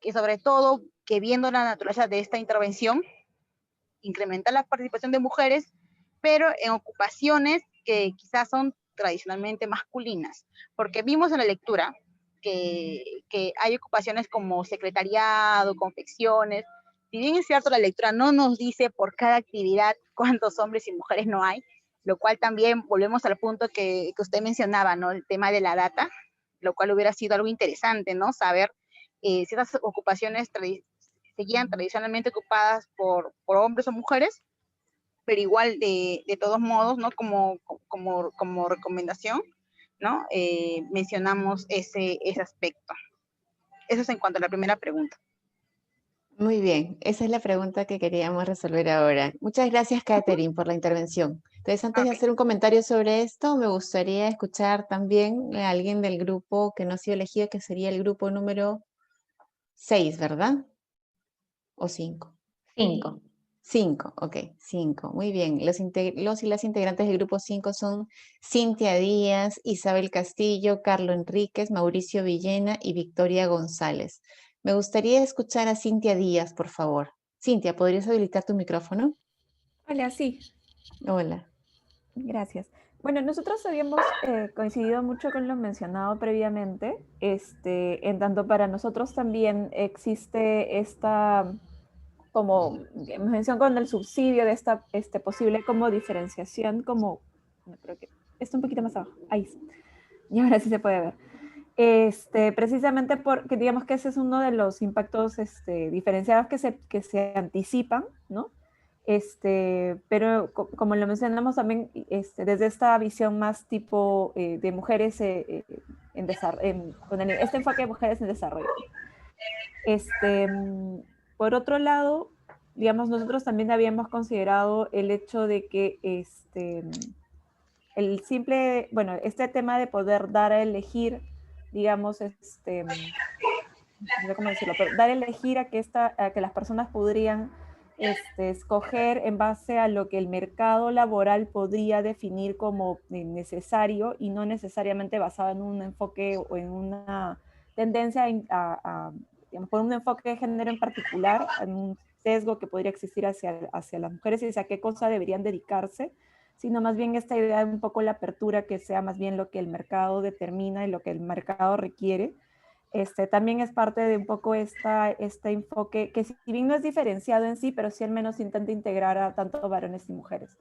Y sobre todo, que viendo la naturaleza de esta intervención, incrementar la participación de mujeres, pero en ocupaciones que quizás son tradicionalmente masculinas, porque vimos en la lectura que hay ocupaciones como secretariado, confecciones. Si bien es cierto, la lectura no nos dice por cada actividad cuántos hombres y mujeres no hay, lo cual también volvemos al punto que usted mencionaba, ¿no? El tema de la data, lo cual hubiera sido algo interesante, ¿no? Saber si esas ocupaciones seguían tradicionalmente ocupadas por hombres o mujeres, pero igual de todos modos, ¿no? Como recomendación, ¿no? Mencionamos ese aspecto. Eso es en cuanto a la primera pregunta. Muy bien, esa es la pregunta que queríamos resolver ahora. Muchas gracias, Catherine, por la intervención. Entonces, antes de hacer un comentario sobre esto, me gustaría escuchar también a alguien del grupo que no ha sido elegido, que sería el grupo número 6, ¿verdad? ¿O 5? 5. 5, ok, 5. Muy bien. Los y las integrantes del grupo 5 son Cintia Díaz, Isabel Castillo, Carlos Enríquez, Mauricio Villena y Victoria González. Me gustaría escuchar a Cintia Díaz, por favor. Cintia, ¿podrías habilitar tu micrófono? Hola, sí. Hola. Gracias. Bueno, nosotros habíamos coincidido mucho con lo mencionado previamente, en tanto para nosotros también existe esta, como mención con el subsidio de esta posible como diferenciación, como, no, creo que está un poquito más abajo, ahí, y ahora sí se puede ver. Precisamente porque digamos que ese es uno de los impactos diferenciados que se anticipan, ¿no? Pero como lo mencionamos también, desde esta visión más tipo de mujeres con este enfoque de mujeres en desarrollo. Por otro lado, digamos, nosotros también habíamos considerado el hecho de que el simple, bueno, este tema de poder dar a elegir, digamos, no sé cómo decirlo, pero dar a elegir a que las personas podrían escoger en base a lo que el mercado laboral podría definir como necesario y no necesariamente basado en un enfoque o en una tendencia digamos, por un enfoque de género en particular, en un sesgo que podría existir hacia las mujeres y hacia qué cosa deberían dedicarse, sino más bien esta idea de un poco la apertura, que sea más bien lo que el mercado determina y lo que el mercado requiere. También es parte de un poco este enfoque que si bien no es diferenciado en sí, pero sí al menos intenta integrar a tanto varones y mujeres.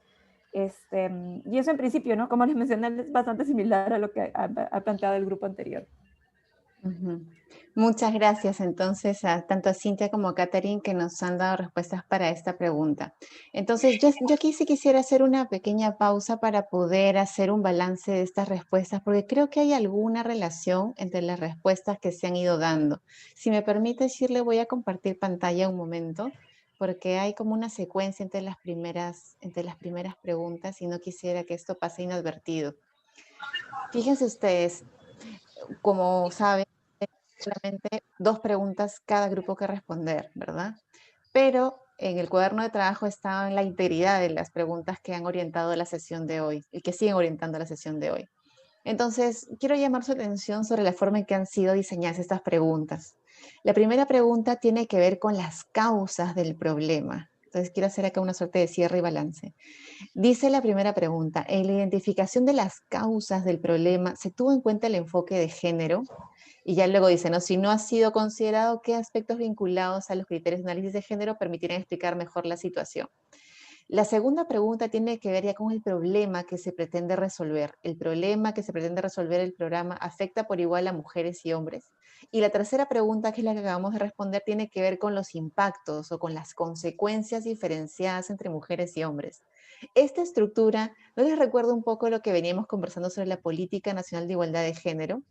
Y eso en principio, ¿no? Como les mencioné, es bastante similar a lo que ha planteado el grupo anterior. Ujú. Muchas gracias entonces tanto a Cintia como a Catherine que nos han dado respuestas para esta pregunta. Entonces yo aquí sí quisiera hacer una pequeña pausa para poder hacer un balance de estas respuestas, porque creo que hay alguna relación entre las respuestas que se han ido dando. Si me permite decirle, voy a compartir pantalla un momento, porque hay como una secuencia entre las primeras preguntas y no quisiera que esto pase inadvertido. Fíjense ustedes, como saben, solamente 2 preguntas cada grupo que responder, ¿verdad? Pero en el cuaderno de trabajo está la integridad de las preguntas que han orientado la sesión de hoy y que siguen orientando la sesión de hoy. Entonces, quiero llamar su atención sobre la forma en que han sido diseñadas estas preguntas. La primera pregunta tiene que ver con las causas del problema. Entonces, quiero hacer acá una suerte de cierre y balance. Dice la primera pregunta, en la identificación de las causas del problema, ¿se tuvo en cuenta el enfoque de género? Y ya luego dice, ¿no? Si no ha sido considerado, ¿qué aspectos vinculados a los criterios de análisis de género permitirán explicar mejor la situación? La segunda pregunta tiene que ver ya con el problema que se pretende resolver. ¿El problema que se pretende resolver el programa afecta por igual a mujeres y hombres? Y la tercera pregunta, que es la que acabamos de responder, tiene que ver con los impactos o con las consecuencias diferenciadas entre mujeres y hombres. Esta estructura, ¿no les recuerda un poco lo que veníamos conversando sobre la Política Nacional de Igualdad de Género?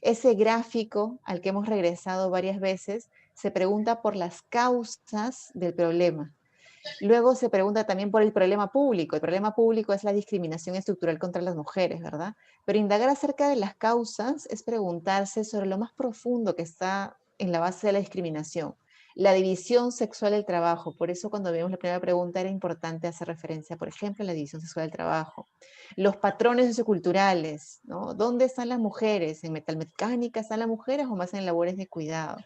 Ese gráfico al que hemos regresado varias veces se pregunta por las causas del problema. Luego se pregunta también por el problema público. El problema público es la discriminación estructural contra las mujeres, ¿verdad? Pero indagar acerca de las causas es preguntarse sobre lo más profundo que está en la base de la discriminación. La división sexual del trabajo. Por eso cuando vimos la primera pregunta era importante hacer referencia, por ejemplo, a la división sexual del trabajo. Los patrones socioculturales, ¿no? ¿Dónde están las mujeres? ¿En metalmecánica están las mujeres o más en labores de cuidado?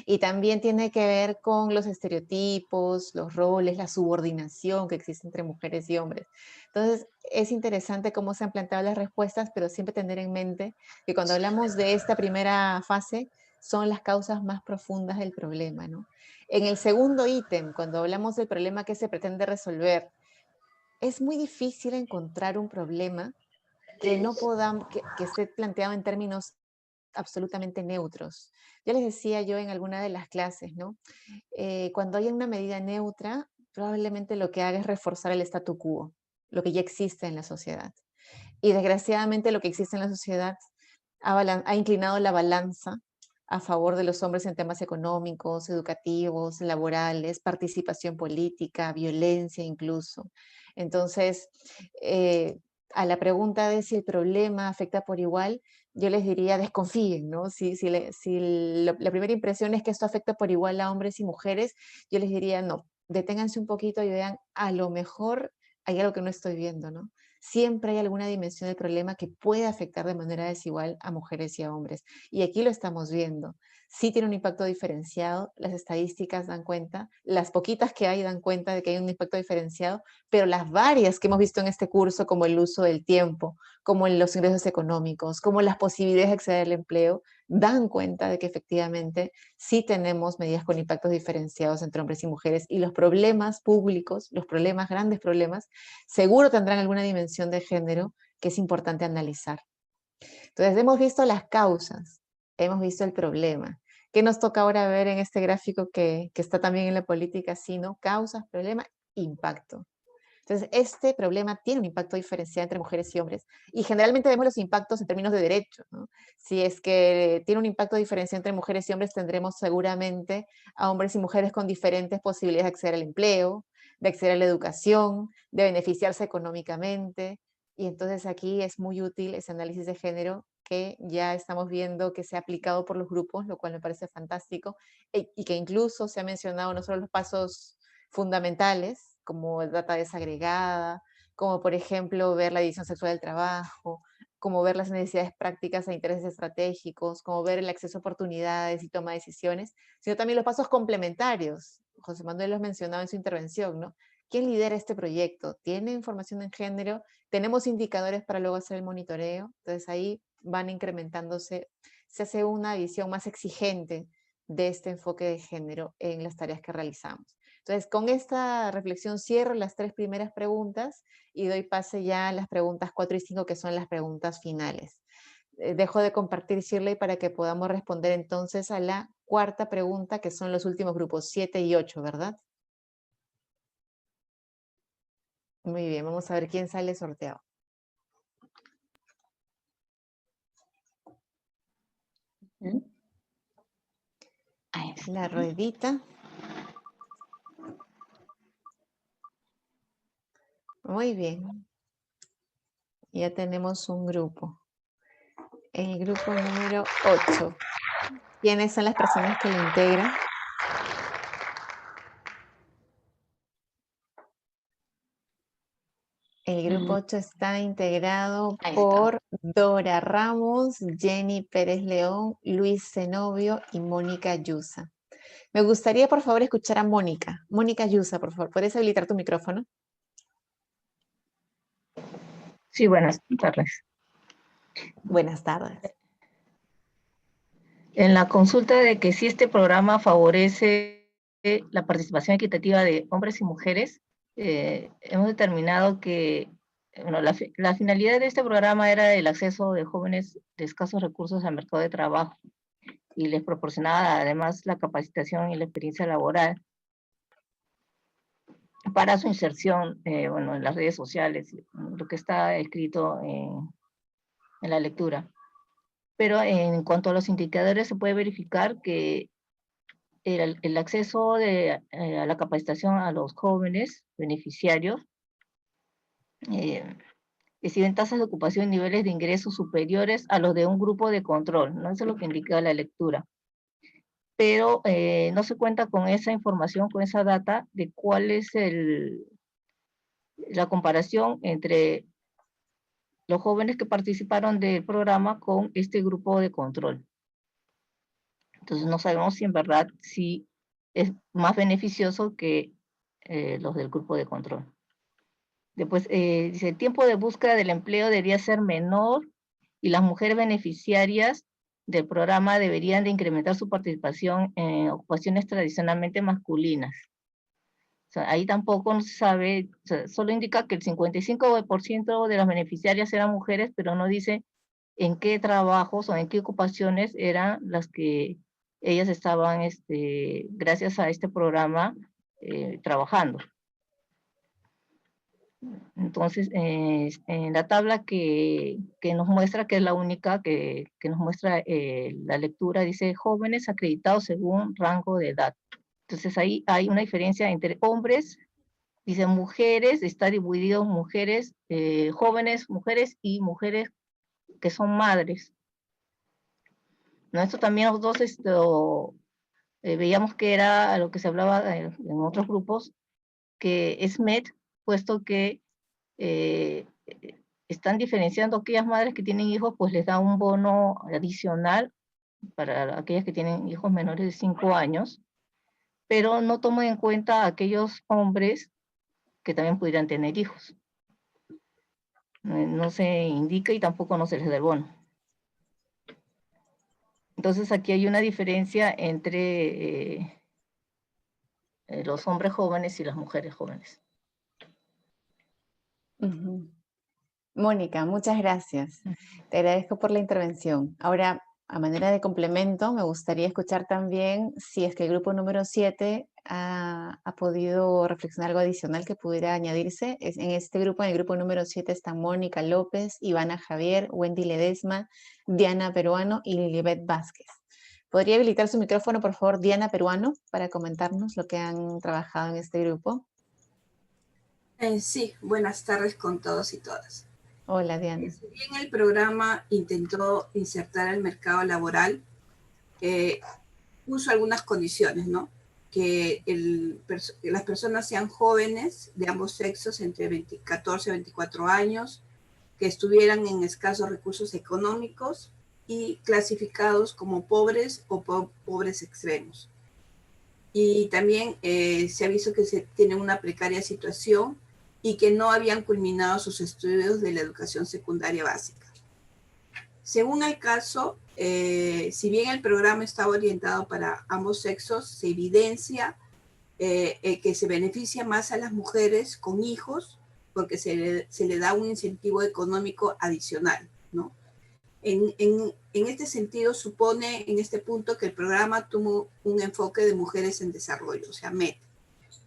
Y también tiene que ver con los estereotipos, los roles, la subordinación que existe entre mujeres y hombres. Entonces, es interesante cómo se han planteado las respuestas, pero siempre tener en mente que cuando hablamos de esta primera fase, son las causas más profundas del problema, ¿no? En el segundo ítem, cuando hablamos del problema que se pretende resolver, es muy difícil encontrar un problema que no podamos, que esté planteado en términos absolutamente neutros. Ya les decía yo en alguna de las clases, ¿no? Cuando hay una medida neutra, probablemente lo que haga es reforzar el statu quo, lo que ya existe en la sociedad. Y desgraciadamente lo que existe en la sociedad ha inclinado la balanza a favor de los hombres en temas económicos, educativos, laborales, participación política, violencia incluso. Entonces, a la pregunta de si el problema afecta por igual, yo les diría desconfíen, ¿no? Si la primera impresión es que esto afecta por igual a hombres y mujeres, yo les diría no, deténganse un poquito y vean, a lo mejor hay algo que no estoy viendo, ¿no? Siempre hay alguna dimensión del problema que puede afectar de manera desigual a mujeres y a hombres. Y aquí lo estamos viendo. Sí tiene un impacto diferenciado, las estadísticas dan cuenta, las poquitas que hay dan cuenta de que hay un impacto diferenciado, pero las varias que hemos visto en este curso, como el uso del tiempo, como en los ingresos económicos, como las posibilidades de acceder al empleo, dan cuenta de que efectivamente sí tenemos medidas con impactos diferenciados entre hombres y mujeres y los problemas públicos, los problemas, grandes problemas, seguro tendrán alguna dimensión de género que es importante analizar. Entonces, hemos visto las causas, hemos visto el problema. ¿Qué nos toca ahora ver en este gráfico que está también en la política? Sino causas, problema, impacto. Entonces, este problema tiene un impacto diferencial entre mujeres y hombres y generalmente vemos los impactos en términos de derechos, ¿no? Si es que tiene un impacto diferencial entre mujeres y hombres, tendremos seguramente a hombres y mujeres con diferentes posibilidades de acceder al empleo, de acceder a la educación, de beneficiarse económicamente. Y entonces aquí es muy útil ese análisis de género que ya estamos viendo que se ha aplicado por los grupos, lo cual me parece fantástico, y que incluso se ha mencionado no solo los pasos fundamentales, como data desagregada, como por ejemplo ver la división sexual del trabajo, como ver las necesidades prácticas e intereses estratégicos, como ver el acceso a oportunidades y toma de decisiones, sino también los pasos complementarios. José Manuel los mencionaba en su intervención, ¿no? ¿Quién lidera este proyecto? ¿Tiene información en género? ¿Tenemos indicadores para luego hacer el monitoreo? Entonces ahí van incrementándose, se hace una visión más exigente de este enfoque de género en las tareas que realizamos. Entonces, con esta reflexión cierro las 3 primeras preguntas y doy pase ya a las preguntas 4 y 5, que son las preguntas finales. dejo de compartir, Shirley, para que podamos responder entonces a la cuarta pregunta, que son los últimos grupos, 7 y 8, ¿verdad? Muy bien, vamos a ver quién sale sorteado. La ruedita. Muy bien. Ya tenemos un grupo. El grupo número 8. ¿Quiénes son las personas que lo integran? El grupo 8 está integrado por Dora Ramos, Jenny Pérez León, Luis Zenobio y Mónica Yusa. Me gustaría, por favor, escuchar a Mónica. Mónica Yusa, por favor, ¿puedes habilitar tu micrófono? Sí, buenas tardes. Buenas tardes. En la consulta de que si este programa favorece la participación equitativa de hombres y mujeres, hemos determinado que bueno, la finalidad de este programa era el acceso de jóvenes de escasos recursos al mercado de trabajo y les proporcionaba además la capacitación y la experiencia laboral para su inserción bueno, en las redes sociales, lo que está escrito en la lectura. Pero en cuanto a los indicadores se puede verificar que el acceso a la capacitación a los jóvenes beneficiarios exhiben tasas de ocupación y niveles de ingresos superiores a los de un grupo de control, ¿no? Eso es lo que indica la lectura. Pero no se cuenta con esa información, con esa data de cuál es la comparación entre los jóvenes que participaron del programa con este grupo de control. Entonces no sabemos si en verdad sí es más beneficioso que los del grupo de control. Después dice, el tiempo de búsqueda del empleo debería ser menor y las mujeres beneficiarias del programa deberían de incrementar su participación en ocupaciones tradicionalmente masculinas. O sea, ahí tampoco no se sabe, o sea, solo indica que el 55% de las beneficiarias eran mujeres, pero no dice en qué trabajos o en qué ocupaciones eran las que ellas estaban, gracias a este programa, trabajando. Entonces, en la tabla que nos muestra, que es la única que nos muestra la lectura, dice jóvenes acreditados según rango de edad. Entonces ahí hay una diferencia entre hombres, dice mujeres, está dividido mujeres, jóvenes, mujeres y mujeres que son madres. ¿No? Esto también los dos veíamos que era lo que se hablaba en otros grupos, que es MED, puesto que están diferenciando aquellas madres que tienen hijos, pues les da un bono adicional para aquellas que tienen hijos menores de 5 años, pero no toman en cuenta a aquellos hombres que también pudieran tener hijos. No se indica y tampoco no se les da el bono. Entonces aquí hay una diferencia entre los hombres jóvenes y las mujeres jóvenes. Mónica, muchas gracias. Te agradezco por la intervención. Ahora, a manera de complemento, me gustaría escuchar también si es que el grupo número 7 ha podido reflexionar algo adicional que pudiera añadirse. En este grupo, en el grupo número 7 están Mónica López, Ivana Javier, Wendy Ledesma, Diana Peruano y Lilibet Vázquez. ¿Podría habilitar su micrófono, por favor, Diana Peruano, para comentarnos lo que han trabajado en este grupo? Sí, buenas tardes con todos y todas. Hola, Diana. Si bien el programa intentó insertar el mercado laboral, puso algunas condiciones, ¿no? Que las personas sean jóvenes de ambos sexos, entre 14 y 24 años, que estuvieran en escasos recursos económicos y clasificados como pobres o pobres extremos. Y también se ha visto que se tiene una precaria situación y que no habían culminado sus estudios de la educación secundaria básica. Según el caso, si bien el programa estaba orientado para ambos sexos, se evidencia que se beneficia más a las mujeres con hijos porque se le da un incentivo económico adicional, ¿no? En este sentido, supone en este punto que el programa tuvo un enfoque de mujeres en desarrollo, o sea, MED,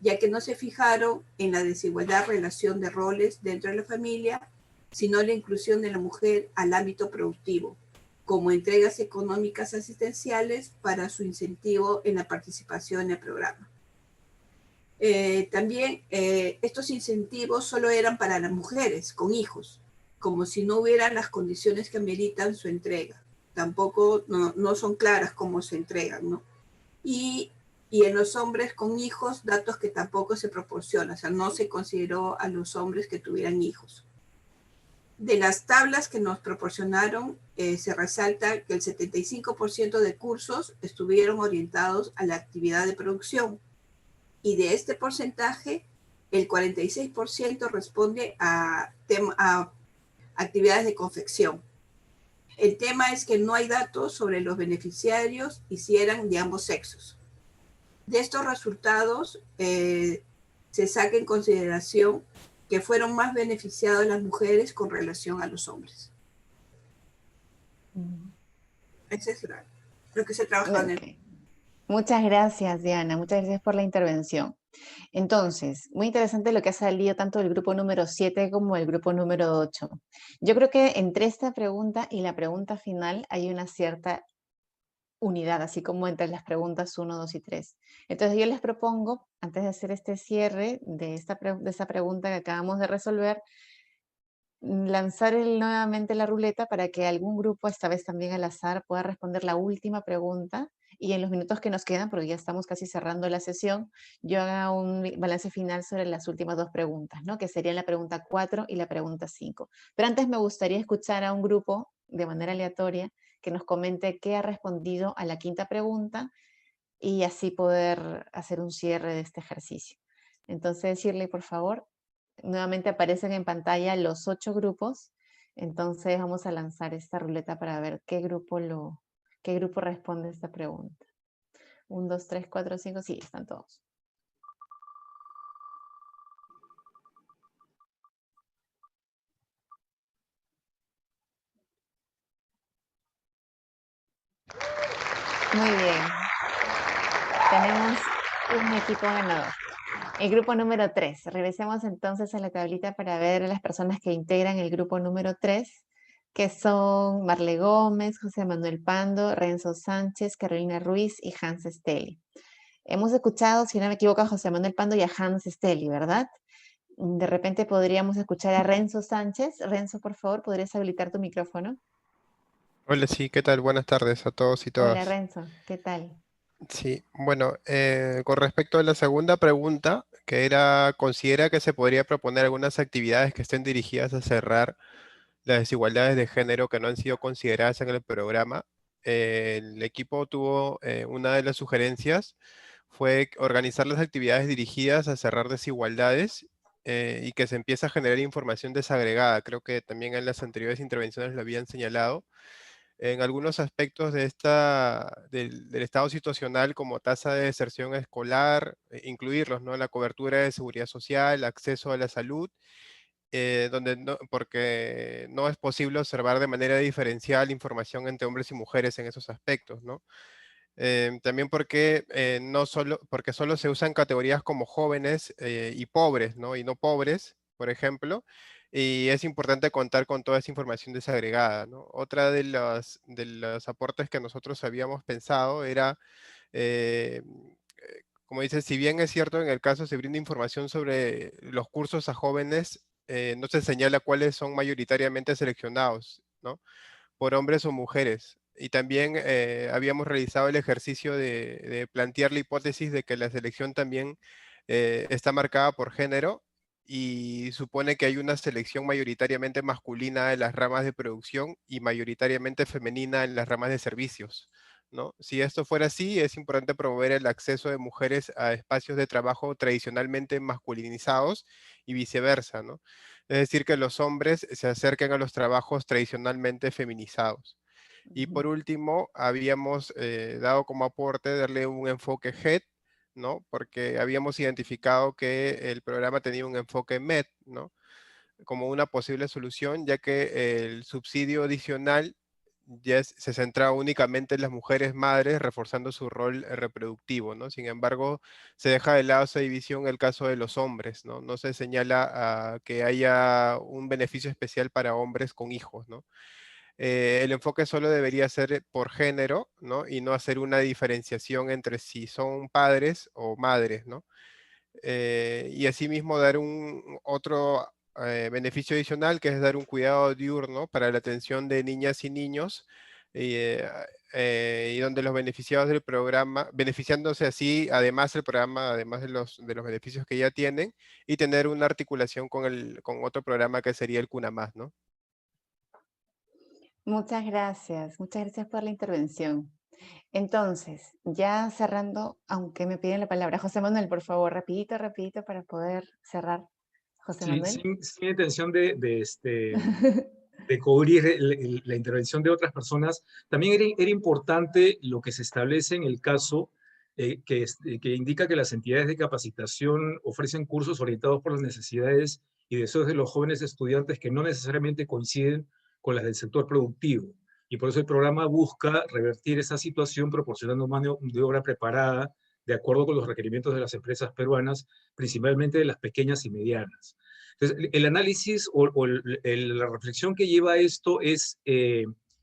ya que no se fijaron en la desigualdad relación de roles dentro de la familia, sino la inclusión de la mujer al ámbito productivo, como entregas económicas asistenciales para su incentivo en la participación en el programa. También estos incentivos solo eran para las mujeres con hijos, como si no hubieran las condiciones que ameritan su entrega. Tampoco no son claras cómo se entregan, ¿no? Y en los hombres con hijos, datos que tampoco se proporcionan, o sea, no se consideró a los hombres que tuvieran hijos. De las tablas que nos proporcionaron, se resalta que el 75% de cursos estuvieron orientados a la actividad de producción, y de este porcentaje, el 46% responde a actividades de confección. El tema es que no hay datos sobre los beneficiarios y si eran de ambos sexos. De estos resultados, se saca en consideración que fueron más beneficiadas las mujeres con relación a los hombres. Eso es lo que se trabaja en el... Muchas gracias, Diana. Muchas gracias por la intervención. Entonces, muy interesante lo que ha salido tanto del grupo número 7 como el grupo número 8. Yo creo que entre esta pregunta y la pregunta final hay una cierta unidad, así como entre las preguntas 1, 2 y 3. Entonces yo les propongo, antes de hacer este cierre de esta pregunta que acabamos de resolver, lanzar nuevamente la ruleta para que algún grupo, esta vez también al azar, pueda responder la última pregunta y en los minutos que nos quedan, porque ya estamos casi cerrando la sesión, yo haga un balance final sobre las últimas dos preguntas, ¿no? Que serían la pregunta 4 y la pregunta 5. Pero antes me gustaría escuchar a un grupo de manera aleatoria que nos comente qué ha respondido a la quinta pregunta y así poder hacer un cierre de este ejercicio. Entonces, Shirley, por favor. Nuevamente aparecen en pantalla los 8 grupos, entonces vamos a lanzar esta ruleta para ver qué grupo responde a esta pregunta. 1, 2, 3, 4, 5, sí, están todos. Muy bien. Tenemos un equipo ganador. El grupo número 3. Regresemos entonces a la tablita para ver a las personas que integran el grupo número 3, que son Marle Gómez, José Manuel Pando, Renzo Sánchez, Carolina Ruiz y Hans Stelli. Hemos escuchado, si no me equivoco, a José Manuel Pando y a Hans Stelli, ¿verdad? De repente podríamos escuchar a Renzo Sánchez. Renzo, por favor, ¿podrías habilitar tu micrófono? Hola, sí, ¿qué tal? Buenas tardes a todos y Hola, todas. Renzo, ¿qué tal? Sí, bueno, con respecto a la segunda pregunta, que era, ¿considera que se podría proponer algunas actividades que estén dirigidas a cerrar las desigualdades de género que no han sido consideradas en el programa? El equipo tuvo una de las sugerencias, fue organizar las actividades dirigidas a cerrar desigualdades y que se empiece a generar información desagregada. Creo que también en las anteriores intervenciones lo habían señalado. En algunos aspectos de del estado situacional como tasa de deserción escolar, incluirlos, ¿no? La cobertura de seguridad social, acceso a la salud, porque no es posible observar de manera diferencial información entre hombres y mujeres en esos aspectos, ¿no? También porque solo se usan categorías como jóvenes y pobres, ¿no? Y no pobres, por ejemplo, y es importante contar con toda esa información desagregada, ¿no? Otra de los aportes que nosotros habíamos pensado era, como dice, si bien es cierto en el caso se brinda información sobre los cursos a jóvenes, no se señala cuáles son mayoritariamente seleccionados, ¿no? Por hombres o mujeres. Y también habíamos realizado el ejercicio de plantear la hipótesis de que la selección también está marcada por género y supone que hay una selección mayoritariamente masculina en las ramas de producción y mayoritariamente femenina en las ramas de servicios, ¿no? Si esto fuera así, es importante promover el acceso de mujeres a espacios de trabajo tradicionalmente masculinizados y viceversa, ¿no? Es decir, que los hombres se acerquen a los trabajos tradicionalmente feminizados. Y por último, habíamos dado como aporte darle un enfoque HED, ¿no? Porque habíamos identificado que el programa tenía un enfoque MED, ¿no? Como una posible solución, ya que el subsidio adicional se centra únicamente en las mujeres madres, reforzando su rol reproductivo, ¿no? Sin embargo, se deja de lado esa división en el caso de los hombres, ¿no? No se señala que haya un beneficio especial para hombres con hijos, ¿no? El enfoque solo debería ser por género, ¿no? Y no hacer una diferenciación entre si son padres o madres, ¿no? Y asimismo dar otro beneficio adicional, que es dar un cuidado diurno para la atención de niñas y niños, y donde los beneficiados del programa, beneficiándose así, además el programa, además de los beneficios que ya tienen, y tener una articulación con otro programa que sería el CUNAMás, ¿no? Muchas gracias por la intervención. Entonces, ya cerrando, aunque me piden la palabra, José Manuel, por favor, rapidito para poder cerrar. José Sí, Manuel. sin intención de cubrir la intervención de otras personas, también era importante lo que se establece en el caso que indica que las entidades de capacitación ofrecen cursos orientados por las necesidades y deseos de los jóvenes estudiantes que no necesariamente coinciden con las del sector productivo. Y por eso el programa busca revertir esa situación proporcionando mano de obra preparada de acuerdo con los requerimientos de las empresas peruanas, principalmente de las pequeñas y medianas. Entonces, el análisis o la reflexión que lleva a esto es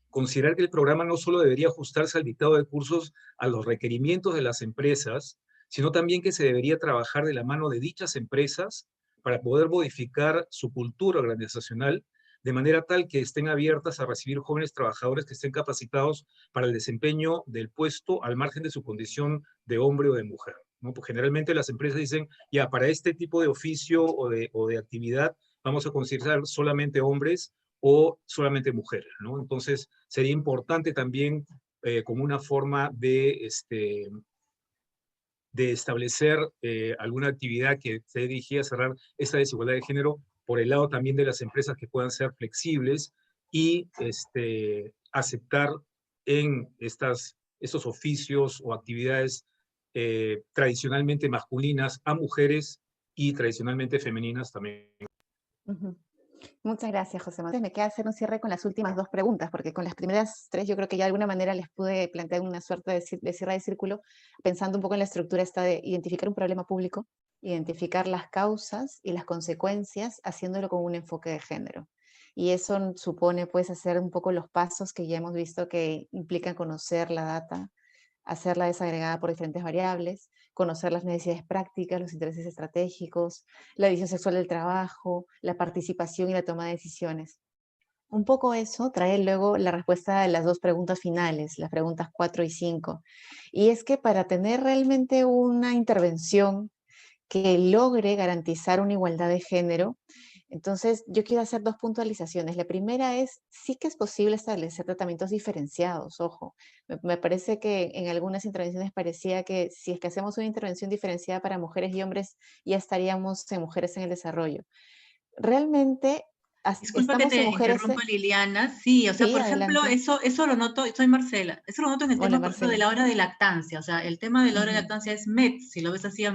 considerar que el programa no solo debería ajustarse al dictado de cursos a los requerimientos de las empresas, sino también que se debería trabajar de la mano de dichas empresas para poder modificar su cultura organizacional de manera tal que estén abiertas a recibir jóvenes trabajadores que estén capacitados para el desempeño del puesto al margen de su condición de hombre o de mujer, ¿no? Pues generalmente las empresas dicen, ya, para este tipo de oficio o de actividad vamos a considerar solamente hombres o solamente mujeres, ¿no? Entonces sería importante también como una forma de establecer alguna actividad que esté dirigida a cerrar esta desigualdad de género por el lado también de las empresas que puedan ser flexibles y aceptar en estos oficios o actividades tradicionalmente masculinas a mujeres y tradicionalmente femeninas también. Muchas gracias, José Manuel. Me queda hacer un cierre con las últimas dos preguntas, porque con las primeras tres yo creo que ya de alguna manera les pude plantear una suerte de cierre de círculo, pensando un poco en la estructura esta de identificar un problema público, identificar las causas y las consecuencias, haciéndolo con un enfoque de género. Y eso supone pues hacer un poco los pasos que ya hemos visto que implican conocer la data, hacerla desagregada por diferentes variables, conocer las necesidades prácticas, los intereses estratégicos, la división sexual del trabajo, la participación y la toma de decisiones. Un poco eso trae luego la respuesta de las dos preguntas finales, las preguntas 4 y 5. Y es que para tener realmente una intervención que logre garantizar una igualdad de género, entonces yo quiero hacer dos puntualizaciones. La primera es, sí que es posible establecer tratamientos diferenciados, ojo. Me parece que en algunas intervenciones parecía que si es que hacemos una intervención diferenciada para mujeres y hombres, ya estaríamos en mujeres en el desarrollo. Realmente Disculpa que estamos te en mujeres... interrumpa, Liliana. Sí, o sea, Sí, por ejemplo, adelante. eso lo noto, soy Marcela, eso lo noto en el Hola, tema, por ejemplo, de Marcela. la hora de lactancia. O sea, el tema de la hora de lactancia es MET, si lo ves así,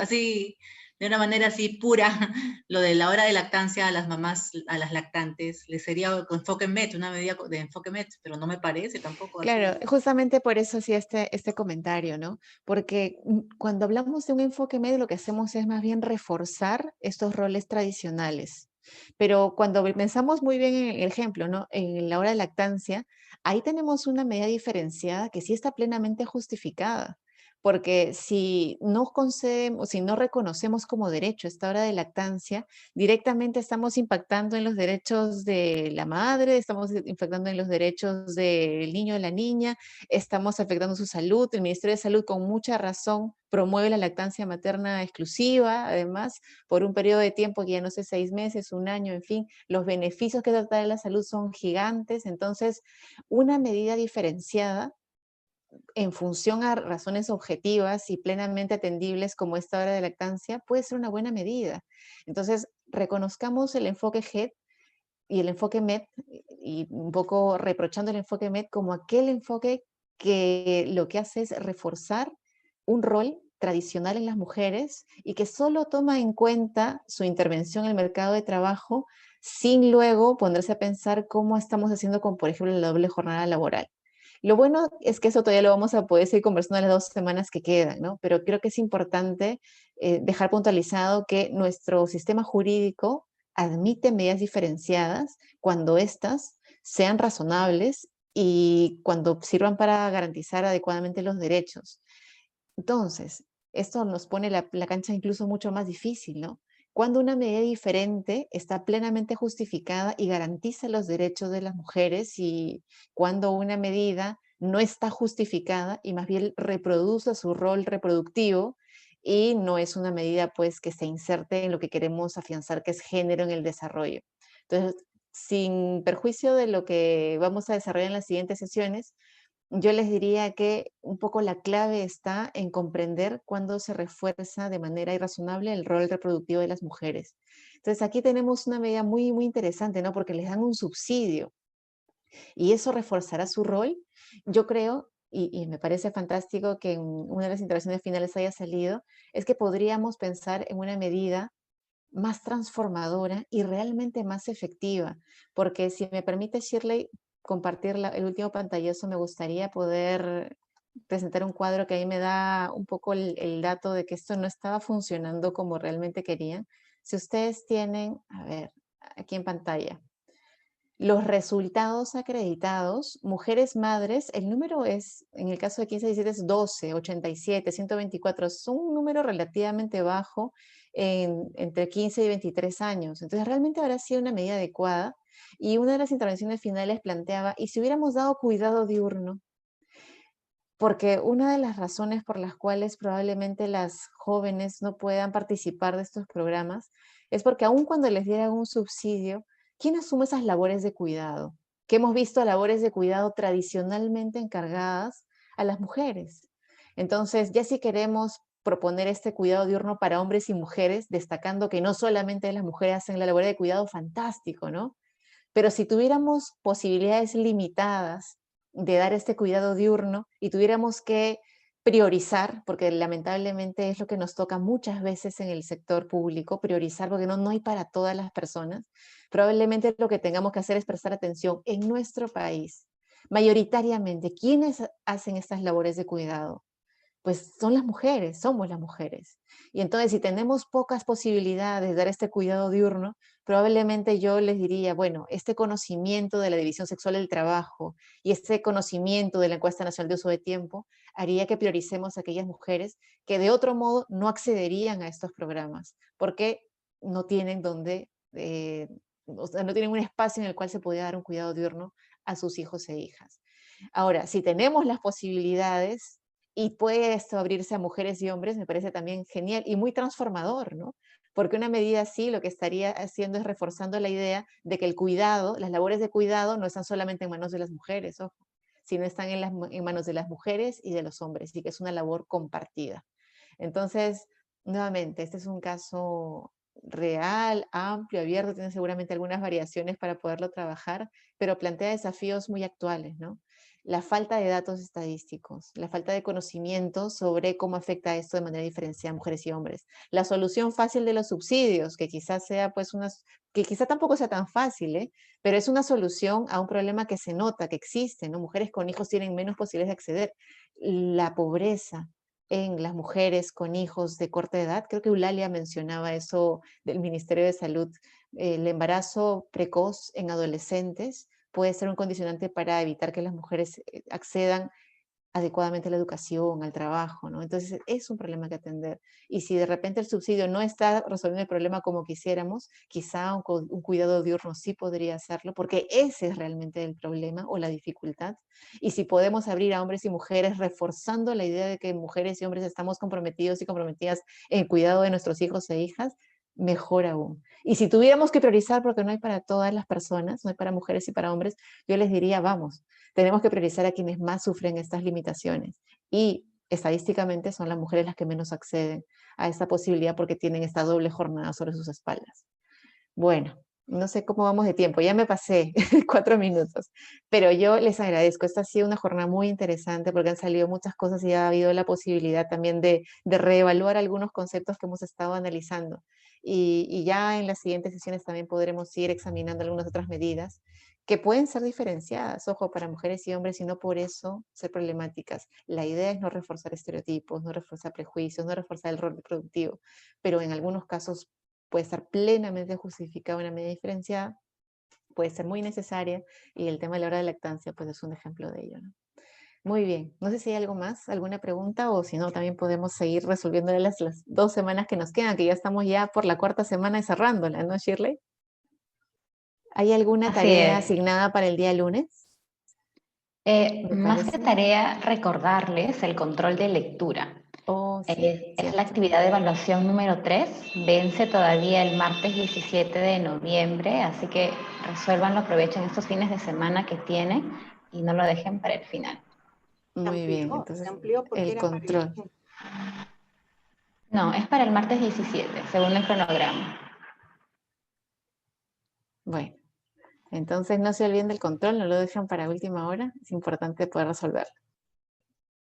así de una manera así pura, lo de la hora de lactancia a las mamás, a las lactantes, les sería con enfoque MET, una medida de enfoque MET, pero no me parece tampoco así. Claro, justamente por eso hacía este comentario, ¿no? Porque cuando hablamos de un enfoque medio, lo que hacemos es más bien reforzar estos roles tradicionales. Pero cuando pensamos muy bien en el ejemplo, ¿no? En la hora de lactancia, ahí tenemos una medida diferenciada que sí está plenamente justificada. Porque si no concedemos, si no reconocemos como derecho esta hora de lactancia, directamente estamos impactando en los derechos de la madre, estamos impactando en los derechos del niño o la niña, estamos afectando su salud. El Ministerio de Salud, con mucha razón, promueve la lactancia materna exclusiva, además, por un periodo de tiempo que ya no sé, 6 meses, un año, en fin, los beneficios que trae la salud son gigantes. Entonces, una medida diferenciada en función a razones objetivas y plenamente atendibles como esta hora de lactancia, puede ser una buena medida. Entonces, reconozcamos el enfoque GED y el enfoque MET, y un poco reprochando el enfoque MET como aquel enfoque que lo que hace es reforzar un rol tradicional en las mujeres y que solo toma en cuenta su intervención en el mercado de trabajo sin luego ponerse a pensar cómo estamos haciendo con, por ejemplo, la doble jornada laboral. Lo bueno es que eso todavía lo vamos a poder seguir conversando en las 2 semanas que quedan, ¿no? Pero creo que es importante dejar puntualizado que nuestro sistema jurídico admite medidas diferenciadas cuando éstas sean razonables y cuando sirvan para garantizar adecuadamente los derechos. Entonces, esto nos pone la cancha incluso mucho más difícil, ¿no? Cuando una medida diferente está plenamente justificada y garantiza los derechos de las mujeres y cuando una medida no está justificada y más bien reproduce su rol reproductivo y no es una medida pues que se inserte en lo que queremos afianzar que es género en el desarrollo. Entonces, sin perjuicio de lo que vamos a desarrollar en las siguientes sesiones, yo les diría que un poco la clave está en comprender cuándo se refuerza de manera irrazonable el rol reproductivo de las mujeres. Entonces aquí tenemos una medida muy, muy interesante, ¿no? Porque les dan un subsidio y eso reforzará su rol. Yo creo, y me parece fantástico que en una de las intervenciones finales haya salido, es que podríamos pensar en una medida más transformadora y realmente más efectiva. Porque si me permite, Shirley, compartir el último pantallazo, me gustaría poder presentar un cuadro que ahí me da un poco el dato de que esto no estaba funcionando como realmente querían. Si ustedes tienen, a ver, aquí en pantalla, los resultados acreditados, mujeres madres, el número es, en el caso de 15-17 es 12, 87, 124, es un número relativamente bajo entre 15 y 23 años. Entonces realmente habrá sido una medida adecuada y una de las intervenciones finales planteaba, ¿y si hubiéramos dado cuidado diurno? Porque una de las razones por las cuales probablemente las jóvenes no puedan participar de estos programas es porque aun cuando les dieran un subsidio, ¿quién asume esas labores de cuidado? Que hemos visto labores de cuidado tradicionalmente encargadas a las mujeres. Entonces, ya si queremos proponer este cuidado diurno para hombres y mujeres, destacando que no solamente las mujeres hacen la labor de cuidado, fantástico, ¿no? Pero si tuviéramos posibilidades limitadas de dar este cuidado diurno y tuviéramos que priorizar, porque lamentablemente es lo que nos toca muchas veces en el sector público, priorizar porque no hay para todas las personas, probablemente lo que tengamos que hacer es prestar atención en nuestro país. Mayoritariamente, ¿quiénes hacen estas labores de cuidado? Pues son las mujeres, somos las mujeres. Y entonces si tenemos pocas posibilidades de dar este cuidado diurno, probablemente yo les diría, bueno, este conocimiento de la división sexual del trabajo y este conocimiento de la encuesta nacional de uso de tiempo haría que prioricemos a aquellas mujeres que de otro modo no accederían a estos programas, porque no tienen donde, o sea, no tienen un espacio en el cual se pudiera dar un cuidado diurno a sus hijos e hijas. Ahora, si tenemos las posibilidades y puede esto abrirse a mujeres y hombres, me parece también genial y muy transformador, ¿no? Porque una medida así lo que estaría haciendo es reforzando la idea de que el cuidado, las labores de cuidado no están solamente en manos de las mujeres, ojo, sino están en manos de las mujeres y de los hombres, y que es una labor compartida. Entonces, nuevamente, este es un caso real, amplio, abierto, tiene seguramente algunas variaciones para poderlo trabajar, pero plantea desafíos muy actuales, ¿no? La falta de datos estadísticos, la falta de conocimiento sobre cómo afecta esto de manera diferenciada a mujeres y hombres. La solución fácil de los subsidios, que quizás sea pues que quizá tampoco sea tan fácil, pero es una solución a un problema que se nota, que existe, ¿no? Mujeres con hijos tienen menos posibilidades de acceder. La pobreza en las mujeres con hijos de corta edad, creo que Eulalia mencionaba eso del Ministerio de Salud, el embarazo precoz en adolescentes puede ser un condicionante para evitar que las mujeres accedan adecuadamente a la educación, al trabajo, ¿no? Entonces es un problema que atender. Y si de repente el subsidio no está resolviendo el problema como quisiéramos, quizá un cuidado diurno sí podría hacerlo, porque ese es realmente el problema o la dificultad. Y si podemos abrir a hombres y mujeres reforzando la idea de que mujeres y hombres estamos comprometidos y comprometidas en el cuidado de nuestros hijos e hijas, mejor aún. Y si tuviéramos que priorizar, porque no hay para todas las personas, no hay para mujeres y para hombres, yo les diría, vamos, tenemos que priorizar a quienes más sufren estas limitaciones. Y estadísticamente son las mujeres las que menos acceden a esta posibilidad porque tienen esta doble jornada sobre sus espaldas. Bueno, No sé cómo vamos de tiempo, ya me pasé 4 minutos, pero yo les agradezco. Esta ha sido una jornada muy interesante porque han salido muchas cosas y ha habido la posibilidad también de reevaluar algunos conceptos que hemos estado analizando. Y ya en las siguientes sesiones también podremos ir examinando algunas otras medidas que pueden ser diferenciadas, ojo, para mujeres y hombres, y no por eso ser problemáticas. La idea es no reforzar estereotipos, no reforzar prejuicios, no reforzar el rol reproductivo, pero en algunos casos puede estar plenamente justificada una medida diferenciada, puede ser muy necesaria, y el tema de la hora de lactancia pues es un ejemplo de ello, ¿no? Muy bien, no sé si hay algo más, alguna pregunta, o si no, también podemos seguir resolviendo las 2 semanas que nos quedan, que ya estamos ya por la 4ª semana cerrándola, ¿no, Shirley? ¿Hay alguna Así tarea es. asignada para el día lunes? Más que tarea, recordarles el control de lectura. Oh, sí, Es la actividad de evaluación número 3, vence todavía el martes 17 de noviembre, así que resuélvanlo, aprovechen estos fines de semana que tienen y no lo dejen para el final. Muy bien, entonces el control. No, es para el martes 17, según el cronograma. Bueno, entonces no se olviden del control, no lo dejan para última hora, es importante poder resolverlo.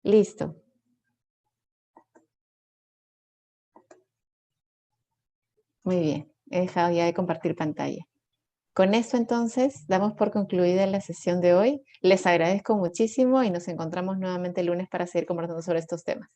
Listo. Muy bien, he dejado ya de compartir pantalla. Con esto entonces damos por concluida la sesión de hoy. Les agradezco muchísimo y nos encontramos nuevamente el lunes para seguir conversando sobre estos temas.